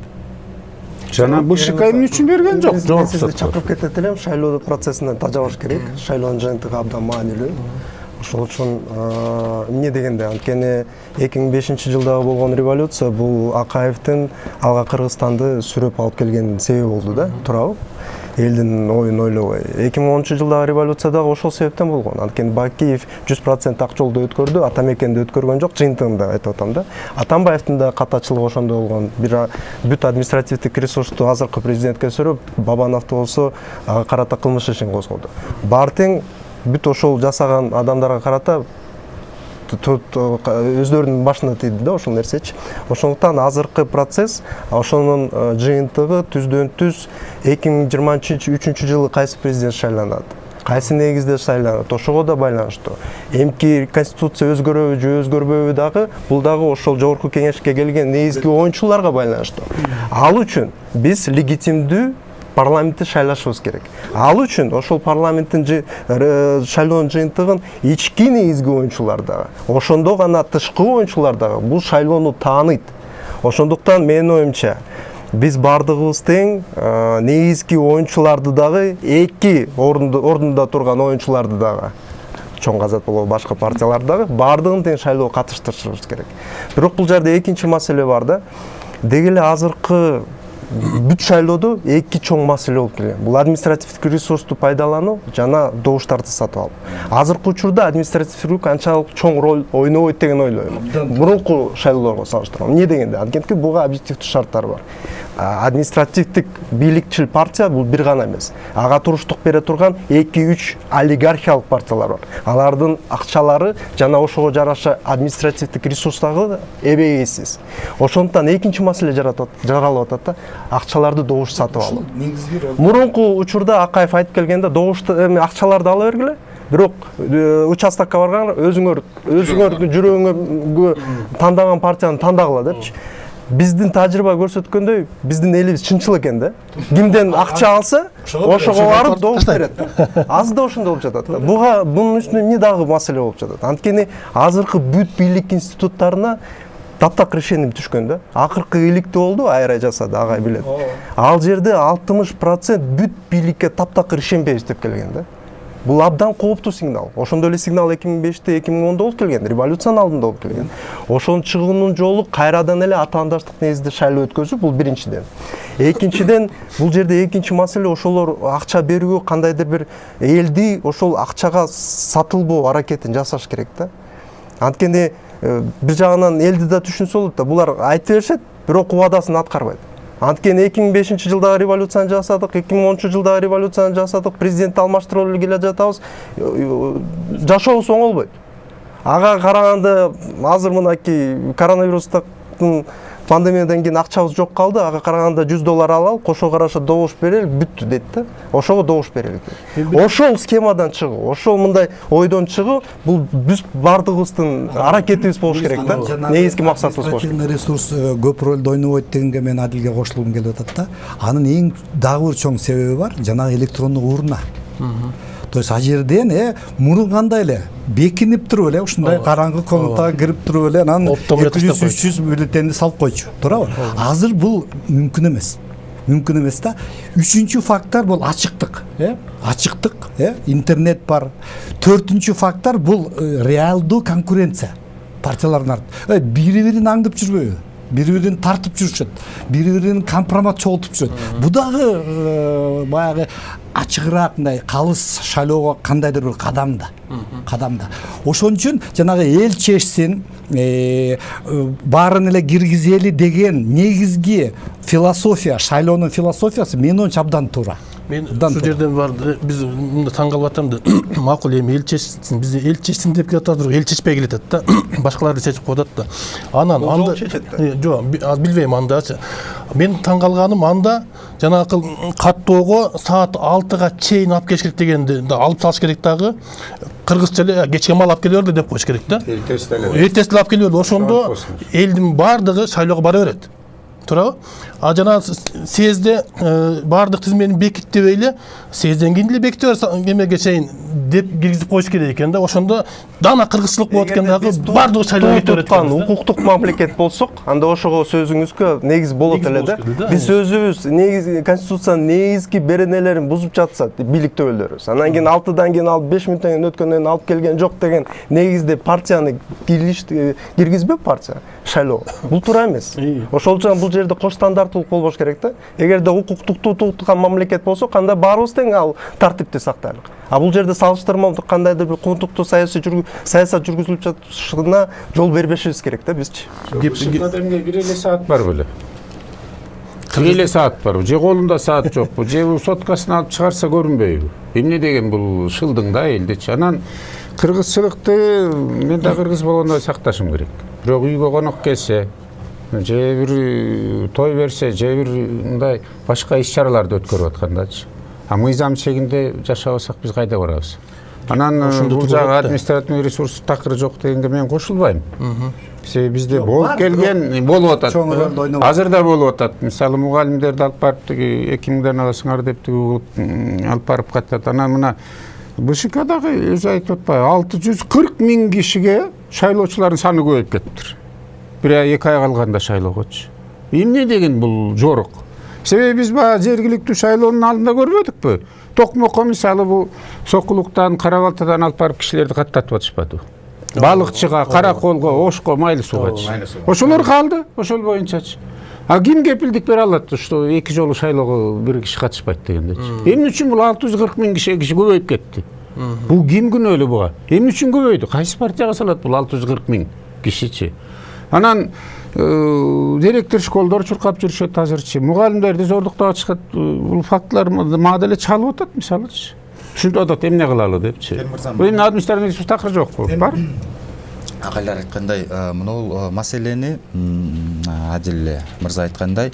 Жана БШК эмне үчүн берген жок? Мен сизди чакырып кетет элем, шайлоо процессинен тажабаш керек. Шайлоонун жыйынтыгы абдан маанилүү. Ошол үчүн эмне дегенде, анткени 2005-жылдагы болгон революция бул Акаевдин алга Кыргызстанды сүрөп алып келген себеби болду да, туурабы? Элдин оюн ойлобой. 2010-жылдагы революция дагы ошол себептен болгон. Анткени Бакиев 100% ак жолду өткөрдү, Атамекенди өткөргөн жок, жыйынтыгында айтып атам да. Атамбаевдин да катачылыгы ошондой болгон. Бүт административдик ресурсту азыркы президентке сүрөп, Бабановду болсо ага карата кылмыш ишин козгоду. Баары тең бүт ошол жасаган адамдарга карата өздөрүнүн башына тийди да ошол нерсечи. Ошондуктан азыркы процесс ошонун жыйынтыгы түздөн-түз 2023-жылы кайсы президент шайланат, кайсы негизде шайланат, ошого да байланыштуу. Эмки конституция өзгөрөбү же өзгөрбөбү дагы бул дагы ошол жогорку кеңешке келген негизги оюнчуларга байланыштуу. Ал үчүн биз легитимдүү парламентти шайлашыбыз керек. Ал үчүн ошол парламенттин шайлоонун жыйынтыгын ички негизги оюнчулар дагы, ошондо гана тышкы оюнчулар дагы бул шайлоону тааныйт. Ошондуктан менин оюмча биз бардыгыбыз тең негизги оюнчуларды дагы, эки ордунда турган оюнчуларды дагы, чоң казат болобу башка партияларды дагы бардыгын тең шайлоого катыштырышыбыз керек. Бирок бул жерде экинчи маселе бар да. Деги эле азыркы бүт шайлоодо эки чоң маселе болуп келген. Бул административдик ресурсту пайдалануу жана добуштарды сатып алуу. Азыркы учурда административдик анчалык чоң роль ойнобойт деген ойлойм. Мурунку шайлоолорго салыштырмалуу. Эмне дегенде, анткени буга объективдүү шарттар бар. Административдик бийликчил партия бул бир гана эмес. Ага туруштук бере турган 2-3 олигархиялык партиялар бар. Алардын акчалары жана ошого жараша административдик ресурстагы эбегейсиз. Ошондуктан экинчи маселе жаралып атат да, акчаларды добуш сатып алуу. Мурунку учурда Акаев айтып келгенде добушту акчаларды ала бергиле. Бирок участокко барган өзүңөр жүрөгүңөргө тандаган партияны тандагыла депчи. Биздин тажрыйба көрсөткөндөй, биздин элибиз чынчыл экен да. Кимден акча алса, ошого барып добуш берет. Аз да ошондой болуп жатат. Бунун үстүнө эмне дагы маселе болуп жатат. Анткени азыркы бүт бийлик институттарына таптак решение түшкөн да. Акыркы иликти болду, айрай жасады, агай билет. Ал жерде 60% бүт бийликке таптак решение берип келген да. Бул абдан кооптуу сигнал. Ошондой эле сигнал 2005-те, 2010-да болуп келген, революциянын алдында болуп келген. Ошонун чыгуунун жолу кайрадан эле атаандаштык негизде шайлоо өткөзүү, бул биринчиден. Экинчиден, бул жерде экинчи маселе ошолор акча берүүгө кандайдыр бир элди ошол акчага сатылбоо аракетин жасаш керек да. Анткени бир жагынан элди да түшүнсө болот да, булар айтып беришет, бирок убадасын аткарбайт. Анткени 2005-жылдагы революцияны жасадык, 2010-жылдагы революцияны жасадык, президентти алмаштырып эле келе жатабыз. Жашообуз оңолбойт. Ага караганда азыр мынакей коронавирустун пандемиядан кийин акчабыз жок калды, ага караганда $100 алалы, кошо караша добуш берели, бүттү дейт да. Ошого добуш берели. Ошол схемадан чыгуу, ошол мындай ойдон чыгуу, бул биз бардыгыбыздын аракетибиз болуш керек да. Негизги максатыбыз болуш керек. Ресурс көп ролду ойнобойт дегенге мен Адилге кошулгум келип атат да. Анын эң дагы бир чоң себеби бар, жанагы электрондук урна. То есть ал жерден мурун кандай эле бекинип туруп эле ушундай караңгы комнатага кирип туруп эле анан 200-300 бюллетенди салып койчу, туурабы? Азыр бул мүмкүн эмес. Мүмкүн эмес да. Үчүнчү фактор бул ачыктык, ачыктык, интернет бар. Төртүнчү фактор бул реалдуу конкуренция. Партиялардын бири-бирин аңдып жүрбөйбү? Бири-бирин тартып жүрүшөт, бири-бирин компромат чогултуп жүрөт. Бу дагы баягы ачыгыраак мындай калыс шайлоого кандайдыр бир кадам да. Ошон үчүн жанагы эл чечсин, баарын эле киргизели деген негизги философия, шайлоонун философиясы менин оюмча абдан туура. Мен ушул жерден бар, биз мында таң калып атам да, макул эми эл чечсин, биз эл чечсин деп келатат, бирок эл чечпей келатат да, башкаларды чечип коет да. Анан анда жок, билбейм андачы. Мен таң калганым анда жанагы каттоого саат 6-га чейин алып келиш керек дегенди алып салыш керек дагы. Кыргызча эле кечке мал алып келе берди деп коюш керек да. Эртесин алып келе берди. Ошондо элдин бардыгы шайлоого бара берет. Туурабы? А жана съезде бардык тизмени бекиттебей эле, съезден кийин эле беките эмеге чейин деп киргизип коюш керек экен да. Ошондо дана кыргызчылык болот экен дагы, бардыгы шайлоо кете берет. Укуктук мамлекет болсок, анда ошого сөзүңүзгө негиз болот эле да. Биз өзүбүз негизи конституциянын негизги беренелерин бузуп жатса, бийлик төбөлөрүбүз. Анан кийин 6-дан кийин алып 5 мүнөттөн кийин өткөндөн кийин алып келген жок деген негизде партияны киргизбеп партия шайлоого. Бул туура эмес. Ошол үчүн бул жерде кош стандарттуулук болбош керек да. Эгерде укуктукту туктаган мамлекет болсо, кандай баарыбыз тең ал тартипти сактайлык. А бул жерде салыштырмалуу кандайдыр бир кунтуктуу саясат жүргүзүлүп жатышына жол бербешибиз керек да бизчи. Адамга бир эле саат бар беле. Бир эле саат бар. Же колунда саат жокпу, же соткасын алып чыгарса көрүнбөйбү. Эмне деген бул шылдың да элдичи. Анан кыргызчылыкты мен да кыргыз болгондой сакташым керек. Бирок үйгө конок келсе, же бир той берсе, же бир мындай башка иш-чараларды өткөрүп аткандачы. А мыйзам чегинде жашабасак биз кайда барабыз? Анан бул жагы административный ресурс такыр жок дегенге мен кошулбайм. Себеби бизде болуп келген болуп атат. Азыр да болуп атат. Мисалы мугалимдерди алып барып тиги 2000ден аласыңар деп тиги алып барып катат. Анан мына БШКдагы өзү айтып атпайбы, 640 000 кишиге шайлоочулардын саны көбөйүп кетиптир. 1-2 ай калганда шайлоогочу. Эмне деген бул жорук? Себеби биз баягы жергиликтүү шайлоонун алдында көрбөдүкпү? Токмокко мисалы бул Сокулуктан, Кара-Балтадан алып барып кишилерди каттатып атышпадыбы? Балыкчыга, Караколго, Ошко, Майлы сугачы. Ошолор калды, ошол боюнчачы. А ким кепилдик бере алат, что 2 жолу шайлоого бир киши катышпайт дегендечи? Эмне үчүн бул 640 000 киши көбөйүп кетти? Бул ким күнөөлүү буга? Эмне үчүн көбөйдү? Кайсы партияга салат бул 640 000 кишичи? Анан директор школдор чуркап жүрүшөт азырчы. Мугалимдерди зордуктап атышат. Бул фактылар мага деле чалып атат мисалычы. Ушинтип атат эмне кылалы депчи. Эми административный такыр жокпу? Бар. Агайлар айткандай, мына маселени Адил мырза айткандай,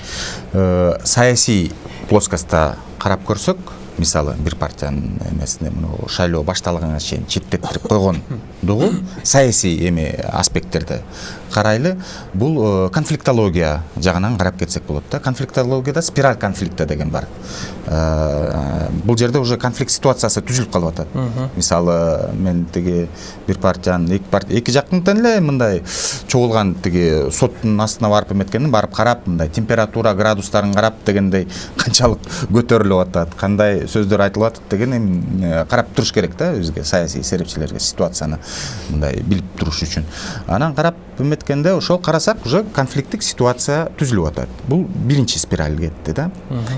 саясий плоскостта карап көрсөк, мисалы бир партиянын эмесине мына шайлоо башталганга чейин четтеттирип койгон дугу саясий эми аспекттерди карайлы. Бул конфликтология жагынан карап кетсек болот да. Конфликтологияда спираль конфликта деген бар. Бул жерде уже конфликт ситуациясы түзүлүп калып атат. Мисалы мен тиги бир партиянын эки жактын тең эле мындай чогулган тиги соттун астына барып эметкенин барып карап, мындай температура градустарын карап дегендей канчалык көтөрүлүп атат, кандай сөздөр айтылып атат деген эми карап туруш керек да бизге, саясий серепчилерге ситуацияны мындай билип туруш үчүн. Анан карап эметкенде ошол карасак уже конфликттик ситуация түзүлүп атат. Бул биринчи спираль кетти да.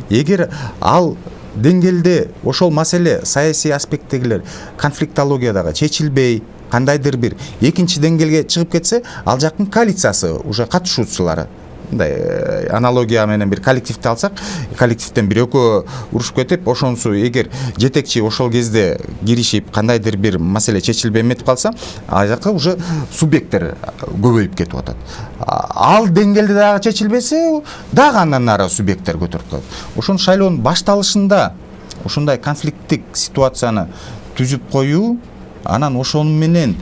Эгер ал деңгээлде ошол маселе саясий аспекттегилер конфликтологиядагы чечилбей кандайдыр бир экинчи деңгээлге чыгып кетсе, ал жактын коалициясы уже катышуучулары, мындай аналогия менен бир коллективди алсак, коллективден бир экөө урушуп кетип, ошонусу эгер жетекчи ошол кезде киришип кандайдыр бир маселе чечилбей эметип калса, ал жакка уже субъекттер көбөйүп кетип атат. Ал деңгээлде дагы чечилбесе, дагы андан нары субъекттер көтөрүп калат. Ошон шайлоонун башталышында ушундай конфликттик ситуацияны түзүп коюу, анан ошону менен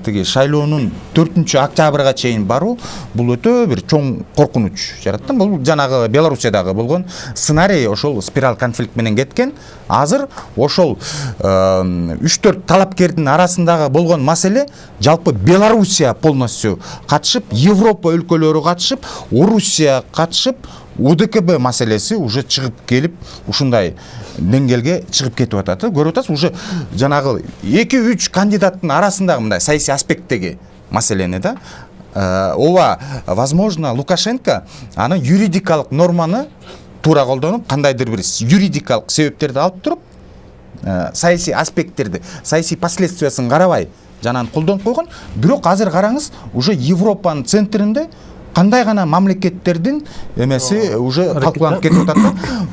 тиги шайлоонун 4-октябрга чейин баруу, бул өтө бир чоң коркунуч жаратты. Бул жанагы Белоруссиядагы болгон сценарий ошол спираль конфликт менен кеткен. Азыр ошол 3-4 талапкердин арасындагы болгон маселе жалпы Белоруссия полностью катышып, Европа өлкөлөрү катышып, Орусия катышып, УДКБ маселеси уже чыгып келип, ушундай деңгээлге чыгып кетип атат. Көрүп атасыз, уже жанагы 2-3 кандидаттын арасындагы мындай саясий аспекттеги маселени да, ооба, возможно, Лукашенко аны юридикалык норманы туура колдонуп, кандайдыр бир юридикалык себептерди алып туруп, саясий аспекттерди, саясий последствиясын карабай жанагын колдонуп койгон. Бирок азыр караңыз, уже Европанын центринде кандай гана мамлекеттердин эмеси уже талкууланып кетип атат.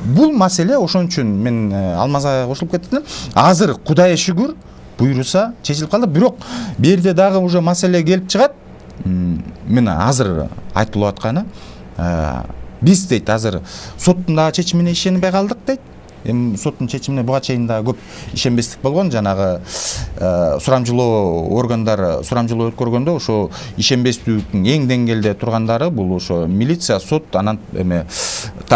Бул маселе ошон үчүн мен Алмазга кошулуп кеттим. Азыр Кудайга шүгүр буйруса чечилип калды. Бирок бу жерде дагы уже маселе келип чыгат. Мен азыр айтылып атканы, биз дейт азыр соттун дагы чечимине ишенбей калдык дейт. Эми соттун чечимине буга чейин да көп ишенбестик болгон. Жанагы сурамжылоо органдары сурамжылоо өткөргөндө ошо ишенбестүүлүктүн эң деңгээлде тургандары бул ошо милиция, сот, анан эме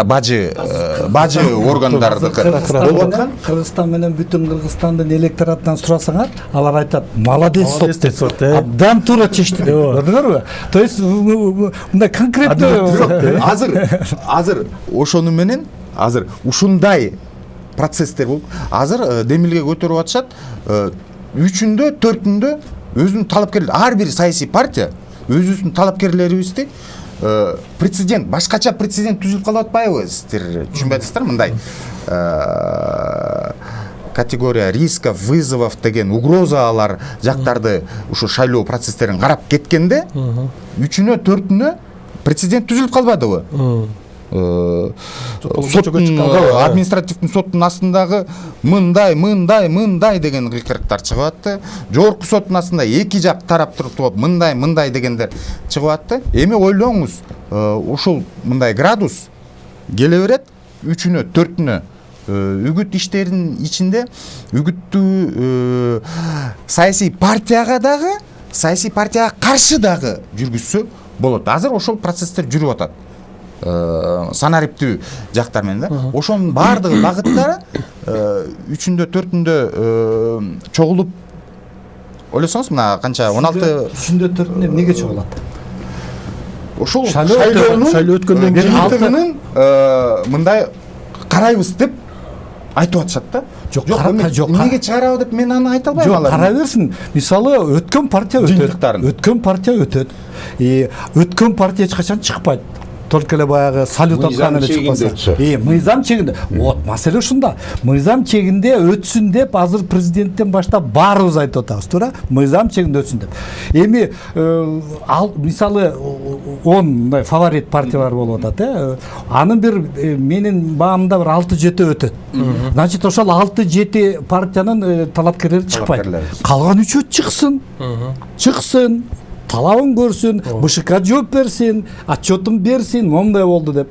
бажы органдардыкы болуп аткан. Кыргызстан менен бүтүн Кыргызстандын электоратынан сурасаңар, алар айтат, молодец сот деп. Абдан туура чечти. Көрдүңөрбү? То есть мындай конкретно азыр ошону менен азыр ушундай процесстер болуп, азыр демилге көтөрүп атышат. 3-үндө, 4-үндө өзүнүн талапкерлери, ар бир саясий партия өзүнүн талапкерлерибизди прецедент, башкача прецедент түзүлүп калып атпайбы? Сиздер түшүнбөй атасыздар, мындай категория рисков, вызовов деген угрозалар жактарды ушу шайлоо процесстерин карап кеткенде 3-үнө, 4-үнө прецедент түзүлүп калбадыбы? Административдин соттун астындагы мындай деген кыйкырыктар чыгып атты. Жогорку соттун астында эки жак тарап туруп мындай дегендер чыгып атты. Эми ойлоңуз, ошол мындай градус келе берет 3-үнө, 4-үнө үгүт иштеринин ичинде үгүттүү саясий партияга дагы, саясий партияга каршы дагы жүргүзсө болот. Азыр ошол процесстер жүрүп атат. Санариптүү жактар менен да. Ошонун баардыгы багыттары 3-үндө, 4-үндө чогулуп ойлосоңуз, мына канча 16 3-үндө, 4-үндө эмнеге чогулат? Ошол шайлоо өткөндөн кийин мындай карайбыз деп айтып атышат да. Жок, эмнеге чыгарабы деп мен аны айта албайм. Жок, карай берсин. Мисалы өткөн партия өтөт. Өткөн партия эч качан чыкпайт. Только эле баягы салют аткан эле чыкпаса. Мыйзам чегинде. Вот, маселе ушунда. Мыйзам чегинде өтсүн деп азыр президенттен баштап баарыбыз айтып атабыз, туура? Мыйзам чегинде өтсүн деп. Эми ал мисалы 10 мындай фаворит партиялар болуп атат, анын бир менин баамда бир 6-7 өтөт. Значит, ошол 6-7 партиянын талапкерлери чыкпайт. Калган 3-өө чыксын. Талабын көрсүн, БШК жооп берсин, отчетун берсин, момундай болду деп.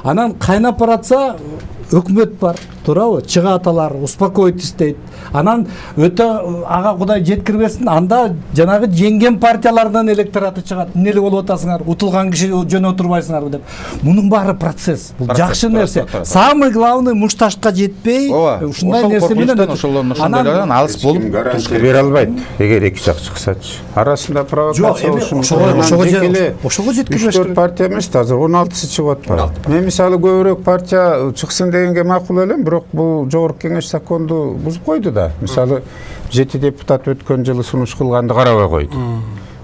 Анан кайнап баратса, өкмөт бар, туурабы? Чыгат алар, успокоить истейт. Анан өтө ага Кудай жеткирбесин, анда жанагы жеңген партиялардан электораты чыгат. Эмне эле болуп атасыңар? Утулган киши жөн отурбайсыңарбы деп. Мунун баары процесс. Бул жакшы нерсе. Самый главный мушташка жетпей, ушундай нерсе менен ошондойлордон алыс болуп гарантия бере албайт. Эгер эки жак чыксачы. Арасында провокация болушу мүмкүн. Ошого жеткирбеш 3-4 партия эмес, азыр 16сы чыгып атпайбы? Мен мисалы көбүрөөк партия чыксын дегенге макул элем, бирок бул жогорку кеңеш законду бузуп койду да. Мисалы 7 депутат өткөн жылы сунуш кылганды карабай койду.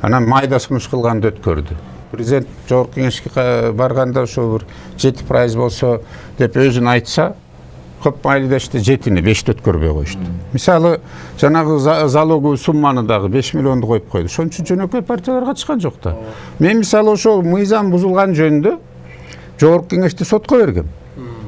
Анан майда сунуш кылганды өткөрдү. Президент жогорку кеңешке барганда ошо бир 7% болсо деп өзүн айтса, көп майлдашты 7-ни 5-ти өткөрбөй коюшту. Мисалы жанагы залоговый сумманы дагы 5 миллионду коюп койду. Ошон үчүн жөнөкөй партиялар катышкан жок да. Мен мисалы ошол мыйзам бузулган жөнүндө жогорку кеңешти сотко бергем.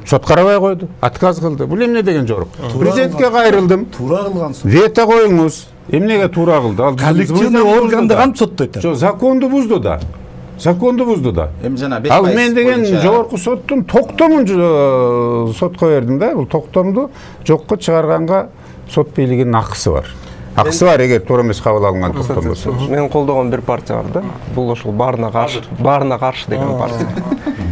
Сот карабай койду, отказ кылды. Бул эмне деген жорук? Президентке кайрылдым. туура кылган сот. Вето коюңуз. Эмнеге туура кылды? Ал Коллективный органды кантип соттойт? Жок, законду бузду да. Законду бузду да. эми жана 5% Ал мен деген жогорку соттун токтомун сотко бердим да. Бул токтомду жокко чыгарганга сот бийлигинин акысы бар. Акысы бар эгер туура эмес кабыл алынган токтом болсо. Мен колдогон бир партия бар да. Бул ошол баарына каршы деген партия.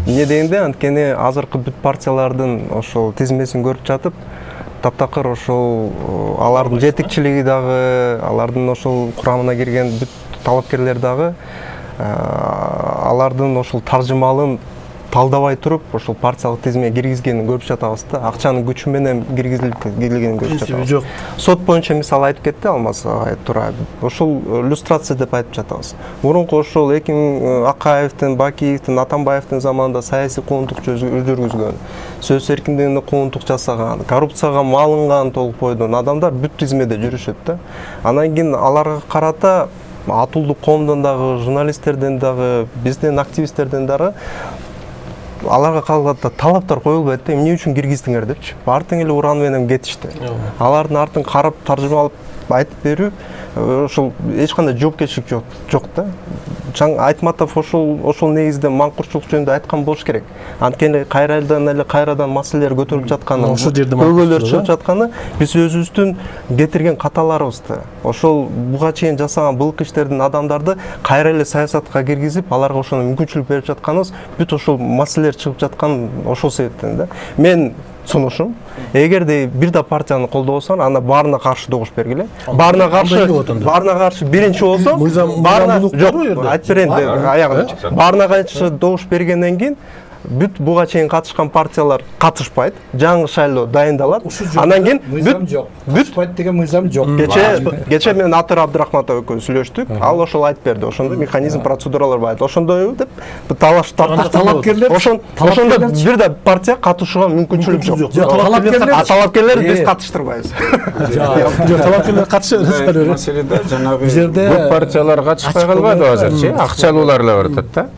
Эмне дегенде, анткени азыркы бүт партиялардын ошол тизмесин көрүп жатып, таптакыр ошол алардын жетекчилиги дагы, алардын ошол курамына кирген бүт талапкерлер дагы алардын ошол таржымалын талдабай туруп, ошол партиялык тизмеге киргизгенин көрүп жатабыз да. Акчанын күчү менен киргизилгенин көрүп жатабыз. Жок. Сот боюнча мисал айтып кетти Алмаз туура. Ошол иллюстрация деп айтып жатабыз. Мурунку ошол Акаевдин, Бакиевдин, Атамбаевдин заманында саясий куугунтук жүргүзгөн, сөз эркиндигине куугунтук жасаган, коррупцияга малынган толук бойдон адамдар бүт тизмеде жүрүшөт да. Анан кийин аларга карата атуулдук коомдон дагы, журналисттерден дагы, биздин активисттерден дагы аларга калганда талаптар коюлбайт да, эмне үчүн киргиздиңер депчи. Артың эле уран менен кетишти. Алардын артын карап таржымалап айтып берүү ошол эч кандай жоопкерчилик жок да. Айтматов ошол негизде маңкурчулук жөнүндө айткан болуш керек. Анткени кайрадан маселелер көтөрүлүп жатканы, ошол жерде көйгөйлөр чыгып жатканы биз өзүбүздүн кетирген каталарыбызды, ошол буга чейин жасаган былык иштердин адамдарды кайра эле саясатка киргизип, аларга ошону мүмкүнчүлүк берип жатканыбыз, бүт ошол маселелер чыгып жаткан ошол себептен да. Мен сунушум, эгерде бир да партияны колдобосоң, анда баарына каршы добуш бергиле. Баарына каршы биринчи болсо, айтып берейин деп аягында. Баарына каршы добуш бергенден кийин бүт буга чейин катышкан партиялар катышпайт, жаңы шайлоо дайындалат. Анан кийин бүт деген мыйзам жок. Кече менен Атыр Абдрахматов экөөбүз сүйлөштүк. Ал ошол айтып берди. Ошондо механизм, процедуралар бар. Ошондой деп талаш талапкерлер ошондо бир да партия катышууга мүмкүнчүлүк жок. Талапкерлер биз катыштырбайбыз. Талапкерлер катышат. Маселеде жанагы көп партиялар катышпай калбады азырчы, акчалуулар эле баратат да.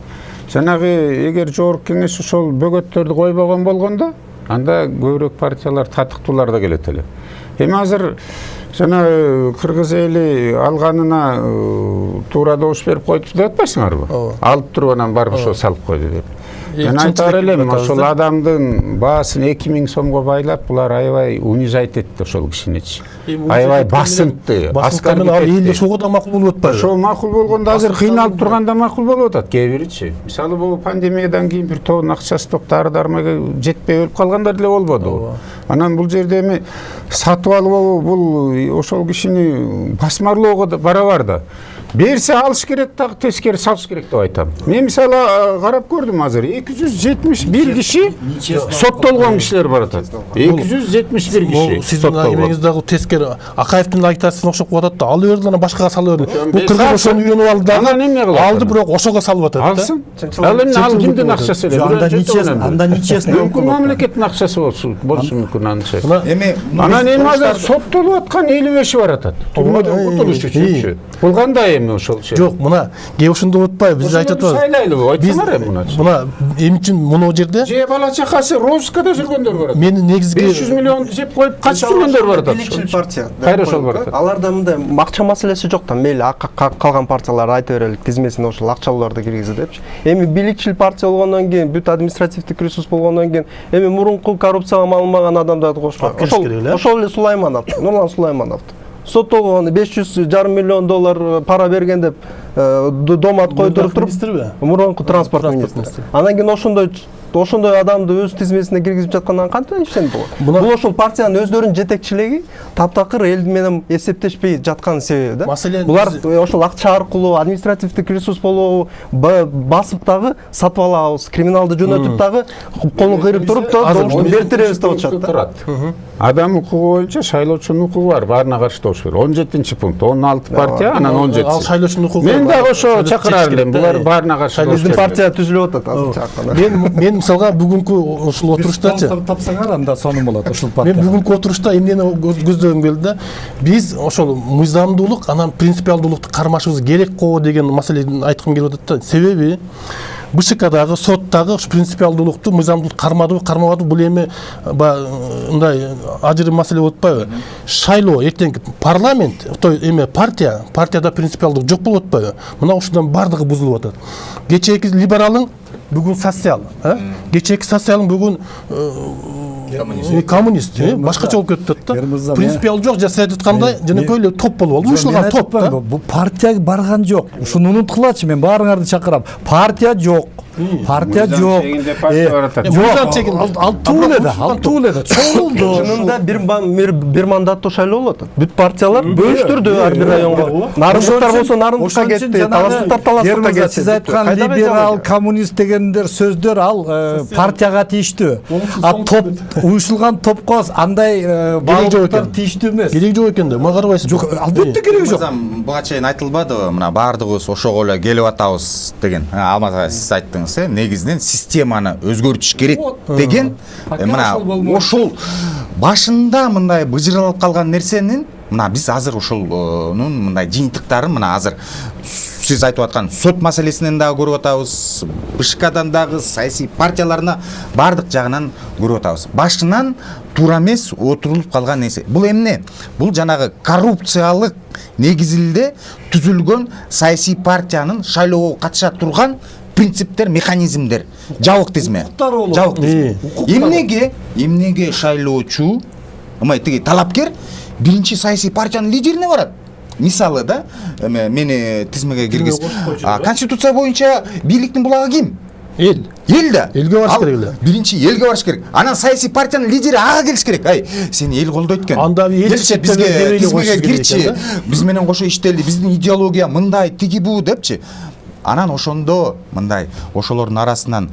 Жанагы эгер жогорку кеңеш ошол бөгөттөрдү койбогон болгондо, анда көбүрөөк партиялар татыктуулар да келет эле. Эми азыр жана кыргыз эли алганына туура добуш берип койтуп деп атпайсыңарбы? Алып туруп анан барып ошо салып койду деп. Мен айтар элем, ошол адамдын баасын 2000 сомго байлап, булар аябай унижать этти ошол кишиничи. Аябай басынтты, аскармен ал элде ошого да макул болуп атпайбы? Ошол макул болгондо азыр кыйналып турганда макул болуп атат кээ биричи. Мисалы бул пандемиядан кийин бир тоон акчасы топ дары-дармага жетпей өлүп калгандар деле болбодубу? Анан бул жерде эми сатып алуу бул ошол кишини басмарлоого да барабар да. Берсе алыш керек, дагы тескери салыш керек деп айтам. Мен мисалы карап көрдүм азыр 271 киши соттолгон кишилер бар атат. 271 киши. Сиздин эмеңиздеги тескери Акаевдин агитациясына окшоп калып атат да. Ал жерден башкага салып берди. Бул кыргыз ошону үйрөнүп алды да. Анан эмне кылат? Алды бирок ошого салып атат да. Алсын. Ал кимдин акчасы эле? Анда ничесин мүмкүн мамлекеттин акчасы болсун мүмкүн анча. Эми Анан эми азыр соттолуп аткан 55 бар атат. Түрмөдөн кутулуш үчүнчү. Бул кандай эми ошол? Жок, мына кээ ушунду утпай, биз айтып атабыз. Шайлайлы айтсаңар эми муна. Мына Эмне үчүн мына жерде же бала чакасы розыскада жүргөндөр бар. мен негизги 500 миллионду жеп коюп качып жүргөндөр бар да. Бийликчил партия. Кайра ошол бар. Аларда мындай акча маселеси жок да. Мейли калган партиялар айта берели тизмесине ошол акчаларды киргизет депчи. Эми бийликчил партия болгондон кийин, бүт административдик ресурс болгондон кийин, эми мурунку коррупцияга малынмаган адамдарды кошкон. Ошол эле Сулайманов, Нурлан Сулайманов. Соттолгон 500,5 миллион доллар пара берген деп домат койдуруп туруп, мурунку транспорт министри. Анан кийин ошондой адамды өз тизмесине киргизип жаткандан кантип ишенет болот? Бул ошол партиянын өздөрүнүн жетекчилиги таптакыр эл менен эсептешпей жаткан себеби да. Булар ошол акча аркылуу административдик ресурс болобу басып дагы сатып алабыз, криминалды жөнөтүп дагы колун кыйрып туруп добушту бертиребиз деп атышат да. Адам укугу боюнча шайлоочунун укугу бар, баарына каршы добуш берет. 17-пункт, 16 партия, анан 17. Ал шайлоочунун укугу. Мен дагы ошо чакырар элем, булар баарына каршы добуш Биздин партия түзүлүп атат азыр. Мен мисалга бүгүнкү ушул отуруштачы тапсаңар анда сонун болот ушул партия. Мен бүгүнкү отурушта эмнени көздөгүм келди да, биз ошол мыйзамдуулук анан принципиалдуулукту кармашыбыз керек го деген маселени айткым келип атат да. Себеби БШКдагы, соттагы ушу принципиалдуулукту, мыйзамдуулукту кармадыбы, кармабадыбы, бул эми мындай ажырым маселе болуп атпайбы? Шайлоо эртең парламент, эме партияда принципиалдуулук жок болуп атпайбы? Мына ушундан бардыгы бузулуп атат. Кечээки либералың бүгүн социал, кечээки социалың бүгүн коммунист, башкача болуп кетип атат да. Принципиал жок, жасай аткандай жөнөкөй эле топ болуп алды. Уюшулган топ да. Бул партия барган жок. Ушуну унуткулачы, мен баарыңарды чакырам. Партия жок. Партия жок. Ал тууледа. Чоңулду. Чынында бир мандаттуу шайлоо болуп атат. Бүт партиялар бөлүштүрдү ар бир районго. Нарындыктар болсо нарындыкка кетти, таластыктар таластыкка кетти. Сиз айткан либерал, коммунист дегендер сөздөр ал партияга тийиштүү. А топ уюшулган топко андай багыттар тийиштүү эмес. Кереги жок экен да, мага карабайсыз. Жок, албетте кереги жок. Буга чейин айтылбадыбы, мына баардыгыбыз ошого эле келип атабыз деген. Алмаз ага сиз айттыңыз, негизинен системаны өзгөртүш керек деген. Мына ошол башында мындай быжыралып калган нерсенин мына биз азыр ошолнун мындай жыйынтыктарын мына азыр сиз айтып аткан сот маселесинен дагы көрүп атабыз, БШКдан дагы, саясий партияларына бардык жагынан көрүп атабыз. Башынан туура эмес отурулуп калган нерсе. Бул эмне? Бул жанагы коррупциялык негизинде түзүлгөн саясий партиянын шайлоого катыша турган принциптер, механизмдер, жабык тизме. Жабык тизме. Эмнеге шайлоочу, тиги талапкер биринчи саясий партиянын лидерине барат? Мисалы да, мени тизмеге киргиз. Конституция боюнча бийликтин булагы ким? Эл. Эл да. Элге барыш керек эле. Биринчи элге барыш керек. Анан саясий партиянын лидери ага келиш керек. Сени эл колдойт экен. Анда келчи бизге тизмеге кирчи. Биз менен кошо иштели, биздин идеология мындай, тиги бу депчи. Анан ошондо мындай ошолордун арасынан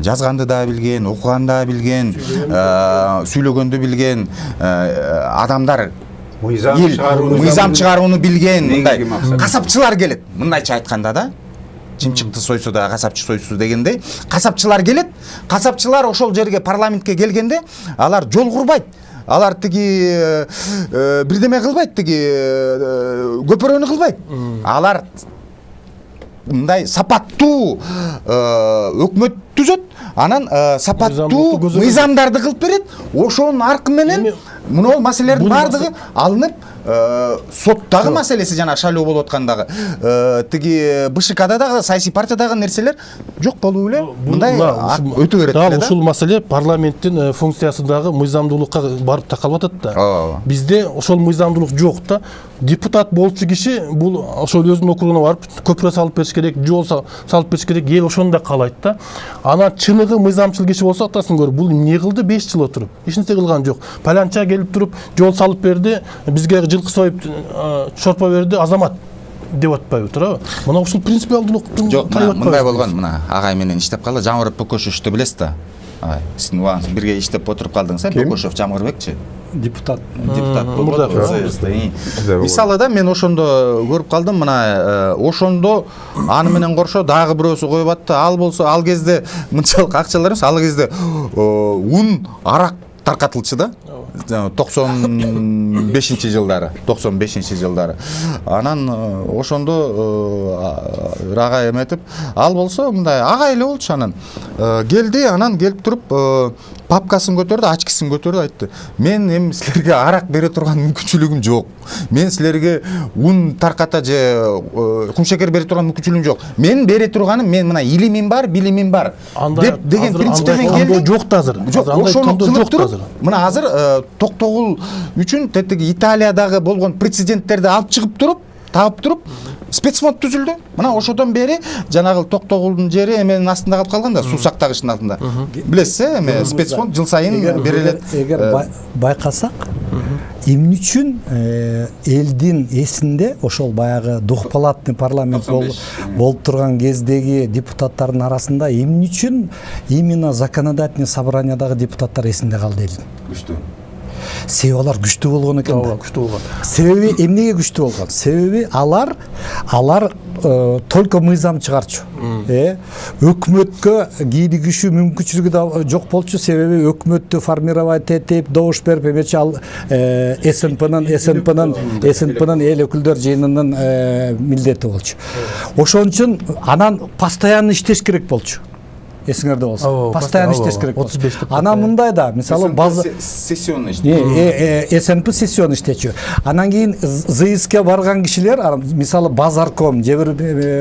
жазганды да билген, окуганды да билген, сүйлөгөндү билген адамдар, мыйзам чыгарууну билген мындай касапчылар келет. Мындайча айтканда да, чымчыкты сойсо да касапчы сойсуз дегендей, касапчылар келет. Касапчылар ошол жерге парламентке келгенде алар жол курбайт. Алар тиги бирдеме кылбайт, тиги көпөрөнү кылбайт. Алар мындай сапаттуу өкмөт түзөт, анан сапаттуу мыйзамдарды кылып берет. Ошонун аркы менен мына маселелердин баардыгы алынып соттагы маселеси жана шайлоо болуп аткандагы тиги БШКда дагы саясий партиядагы нерселер жок болуп эле мындай өтө берет эле да. Ушул маселе парламенттин функциясындагы мыйзамдуулукка барып такалып атат да. Бизде ошол мыйзамдуулук жок да. Депутат болчу киши бул ошол өзүнүн округуна барып көпүрө салып бериш керек, жол салып бериш керек, эл ошону да каалайт да. Анан чыныгы мыйзамчыл киши болсо атасын көрүп, бул эмне кылды 5 жыл отуруп? Эч нерсе кылган жок. Палянча келип туруп жол салып берди, бизге жылкы союп чорпо берди, азамат деп атпайбы туурабы? Мына ушул принципиалдуулуктун жок, мындай болгон, мына агай менен иштеп калды, Жамыров Бөкөшевчтү билесиз да? Сиздин убагыңыз бирге иштеп отуруп калдыңыз, Бөкөшев Жамырбекчи? Депутат мисалы да, мен ошондо көрүп калдым, мына ошондо аны менен коршо дагы бирөөсү коюп атты. Ал болсо ал кезде мынчалык акчалар эмес, ал кезде ун арак таркатылчу да. 95 жылдары анан ошондо ага эметип ал болсо мындай ага эле болчу. Анан келди, анан келип туруп папкасын көтөрдү, ачкысын көтөрдү, айтты: мен эми силерге арак бере турган мүмкүнчүлүгүм жок, мен силерге ун тарката же кумшекер бере турган мүмкүнчүлүгүм жок, мен бере турганым мен мына илимим бар, билимим бар деп деген принципте мен келдим. Жок да азыр. Ошону кылып туруп мына азыр токтогул үчүн тетиги Италиядагы болгон прецеденттерди алып чыгып туруп, таап туруп спецфонд түзүлдү. Мына ошодон бери жанагы токтогулдун жери эменин астында калып калган да, суу сактагычтын алтында. Билесиз, эме спецфонд жыл сайын берилет. Эгер байкасак, эмне үчүн элдин эсинде ошол баягы двухпалатный парламент болуп турган кездеги депутаттардын арасында эмне үчүн именно законодательный собраниядагы депутаттар эсинде калды элдин? Күчтүү. Себеби алар күчтүү болгон экен да. Күчтүү болгон. Себеби эмнеге күчтүү болгон? Себеби алар только мыйзам чыгарчу. Өкмөткө кийлигишүү мүмкүнчүлүгү да жок болчу. Себеби өкмөттү формировать этип, добуш берип эмечи ал СНПнын эл өкүлдөр жыйынынын милдети болчу. Ошон үчүн анан постоянно иштеш керек болчу. Эсиңерде болсо, постоянно иштеш керек. 35. Анан мындай да, мисалы база сессионный СНП сессионный иштечү. Анан кийин ЗСК барган кишилер, мисалы базарком же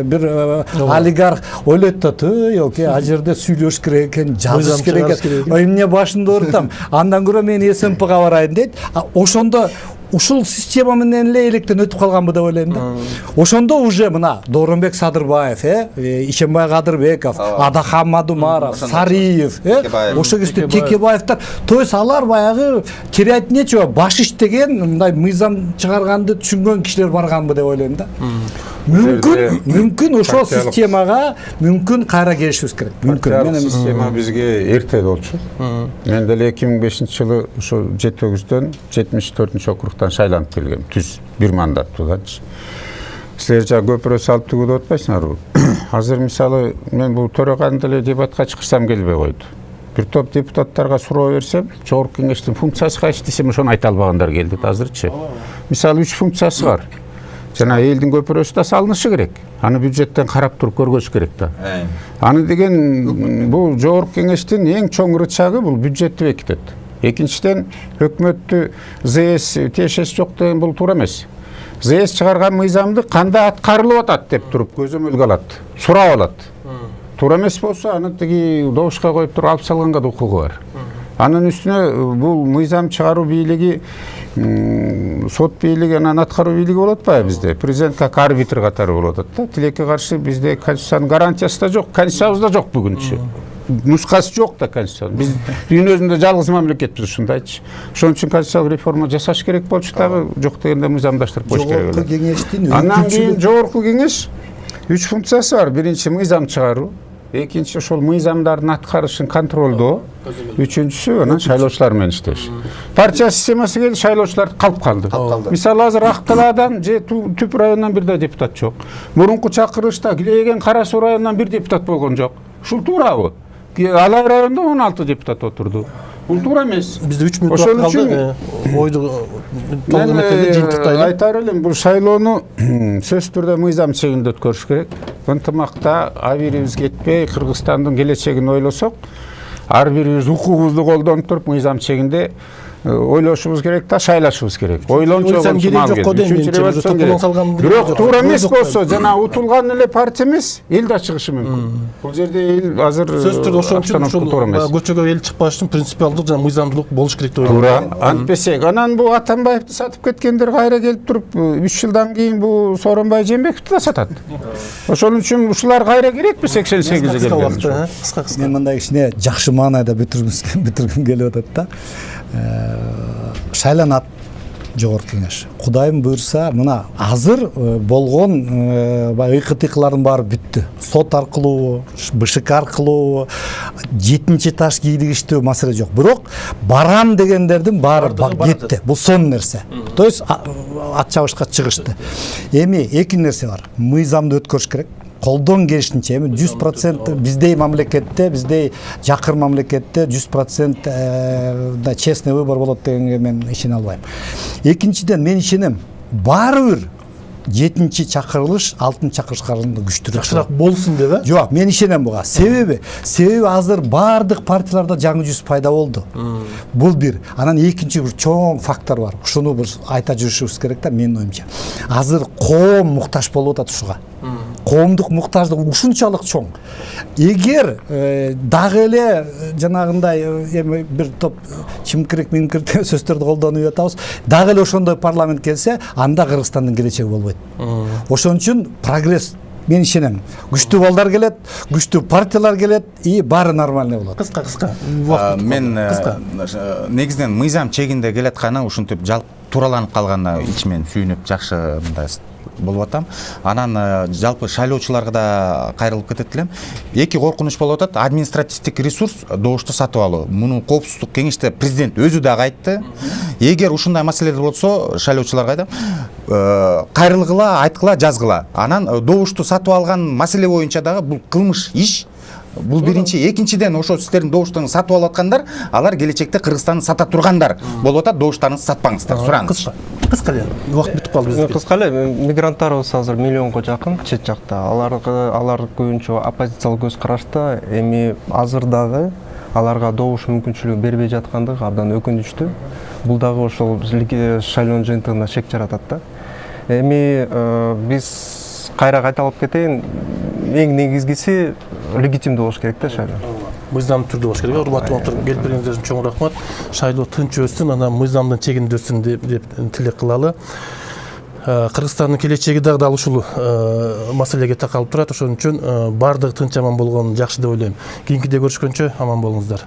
бир олигарх ойлойт да, елке, а жерде сүйлөш керек экен, жазыш керек экен. Эмне башымды оорутам. Андан көрө мен СНПга барайын дейт. Ошондо ушул система менен эле электен өтүп калганбы деп ойлойм да. Ошондо уже мына Дооронбек Садырбаев, Ишенбай Кадырбеков, Адахан Мадумаров, Сариев, ошо кезде Текебаевтар, то есть алар баягы керейтнечи баш иштеген, мындай мыйзам чыгарганды түшүнгөн кишилер барганбы деп ойлойм да. Мүмкүн ошол системага мүмкүн кайра келишибиз керек. Мүмкүн. Система бизге эрте болчу. Мен деле 2005-жылы ошо 7-9-дөн 74-округтан шайланып келгем. Түз бир мандаттууданчы. Силер жа көпүрө салып тигип атпайсыңарбы? Азыр мисалы мен бул төрөганы деле дебатка чыгышсам келбей койду. Бир топ депутаттарга суроо берсем, жогорку кеңештин функциясы кайсы десем, ошону айта албагандар келди азырчы. Мисалы 3 функциясы бар. Жана элдин көпүрөсү да салынышы керек. Аны бюджеттен карап туруп көргөзүш керек да. Аны деген бул жогорку кеңештин эң чоң рычагы бул бюджетти бекитет. Экинчиден өкмөттү ЗС ТШС жок деген бул туура эмес. ЗС чыгарган мыйзамды кандай аткарылып атат деп туруп көзөмөлгө алат, сурап алат. Туура эмес болсо аны тиги добушка коюп туруп алып салганга да укугу бар. Анын үстүнө бул мыйзам чыгаруу бийлиги, сот бийлиги, анан аткаруу бийлиги болот атпайбы бизде? Президент как арбитр катары болот атат да. Тилекке каршы бизде конституциянын гарантиясы да жок, конституциябыз да жок бүгүнчү. Нускасы жок да конституциянын. Биз дүйнөсүндө жалгыз мамлекетпиз ушундайчы. Ошон үчүн конституциялык реформа жасаш керек болчу дагы, жок дегенде мыйзамдаштырып коюш керек. Жогорку кеңештин андан кийин жогорку кеңеш 3 функциясы бар. Биринчи мыйзам чыгаруу, экинчи ошол мыйзамдардын аткарышын контролдоо, үчүнчүсү анан шайлоочулар менен иштеш. Партия системасы келди, шайлоочулар калып калды. Мисалы азыр Ак Талаадан же Түп районунан бир да депутат жок. Мурунку чакырылышта Килеген Кара Суу районунан бир депутат болгон жок. Ушул туурабы? Алай районунда 16 депутат отурду. Бул туура эмес. Бизде 3 мүнөт калды. Ойду толук эметкенде жыйынтыктайлы. Айтар элем, бул шайлоону сөзсүз түрдө мыйзам чегинде өткөрүш керек. Ынтымакта ар бирибиз кетпей, Кыргызстандын келечегин ойлосок, ар бирибиз укугубузду колдонуп туруп мыйзам чегинде ойлошубуз керек да, шайлашыбыз керек. Ойлончу бирок туура эмес болсо, жана утулган эле партия эмес, эл да чыгышы мүмкүн. Бул жерде эл азыр сөзсүз түрдө ошон үчүн ушул көчөгө эл чыкпаш үчүн принципиалдык жана мыйзамдуулук болуш керек деп ойлойм. Туура. Антпесек, анан бул Атамбаевди сатып кеткендер кайра келип туруп 3 жылдан кийин бул Сооронбай Жээнбековду да сатат. Ошон үчүн ушулар кайра керекпи 88-же келген? Мен мындай кичине жакшы маанайда бүтүргүм келип атат да. Шайланат жогорку кеңеш. Кудайым буйрса, мына азыр болгон ыйкы-тыйкылардын баары бүттү. Сот аркылуу, БШК аркылуу 7-чи таш кийлигиштүү маселе жок. Бирок барам дегендердин баары кетти. Бул сон нерсе. То есть ат чабышка чыгышты. Эми эки нерсе бар. Мыйзамды өткөрүш керек. колдон келишинче эми 100% биздей мамлекетте, биздей жакыр мамлекетте 100% честный выбор болот дегенге мен ишене албайм. Экинчиден мен ишенем, баары бир 7-чи чакырылыш 6-чы чакырылышка караганда күчтүүрөөк. Жакшыраак болсун деп э? Жок, мен ишенем буга. Себеби азыр баардык партияларда жаңы жүз пайда болду. Бул бир. Анан экинчи бир чоң фактор бар. Ушуну бир айта жүрүшүбүз керек да, менин оюмча. Азыр коом муктаж болуп атат ушуга. Коомдук муктаждык ушунчалык чоң. Эгер дагы эле жанагындай эми бир топ чимкирек минкирек сөздөрдү колдонуп атабыз, дагы эле ошондой парламент келсе, анда Кыргызстандын келечеги болбойт. Ошон үчүн прогресс, мен ишенем, күчтүү балдар келет, күчтүү партиялар келет, и баары нормальный болот. Кыска. Мен негизинен мыйзам чегинде келатканы ушинтип жалпы тураланып калганына ичимен сүйүнүп жакшы мындай болуп атам. Анан жалпы шайлоочуларга да кайрылып кетет элем. Эки коркунуч болуп атат. Административдик ресурс добушту сатып алуу. Муну коопсуздук кеңеште президент өзү дагы айтты. Эгер ушундай маселелер болсо, шайлоочуларга айтам, кайрылгыла, айткыла, жазгыла. Анан добушту сатып алган маселе боюнча дагы бул кылмыш иш. Бул биринчи, экинчиден ошо сиздердин добуштуңду сатып алып аткандар, алар келечекте Кыргызстанды сата тургандар болуп атат. Добуштарыңызды сатпаңыздар, сураңыз. Кыска эле. Убакыт бүтүп калды бизде. Кыска эле, мигранттарыбыз азыр миллионго жакын чет жакта. Алар көбүнчө оппозициялык көз карашта, эми азыр дагы аларга добуш мүмкүнчүлүгү бербей жаткандыгы абдан өкүнүчтүү. Бул дагы ошол шайлоонун жыйынтыгына шек жаратат да. Эми биз кайра кайталап кетейин, эң негизгиси легитимдүү болуш керек да шайлоо. Мыйзамдуу түрдө болуш керек. Урматтуу коноктору, келип бергениңиз үчүн чоң рахмат. Шайлоо тынч өссүн, анан мыйзамдын чегинде өссүн деп тилек кылалы. Кыргызстандын келечеги дагы ушул маселеге такалып турат. Ошон үчүн баардыгы тынч аман болгонун жакшы деп ойлойм. Кийинкиде көрүшкөнчө аман болуңуздар.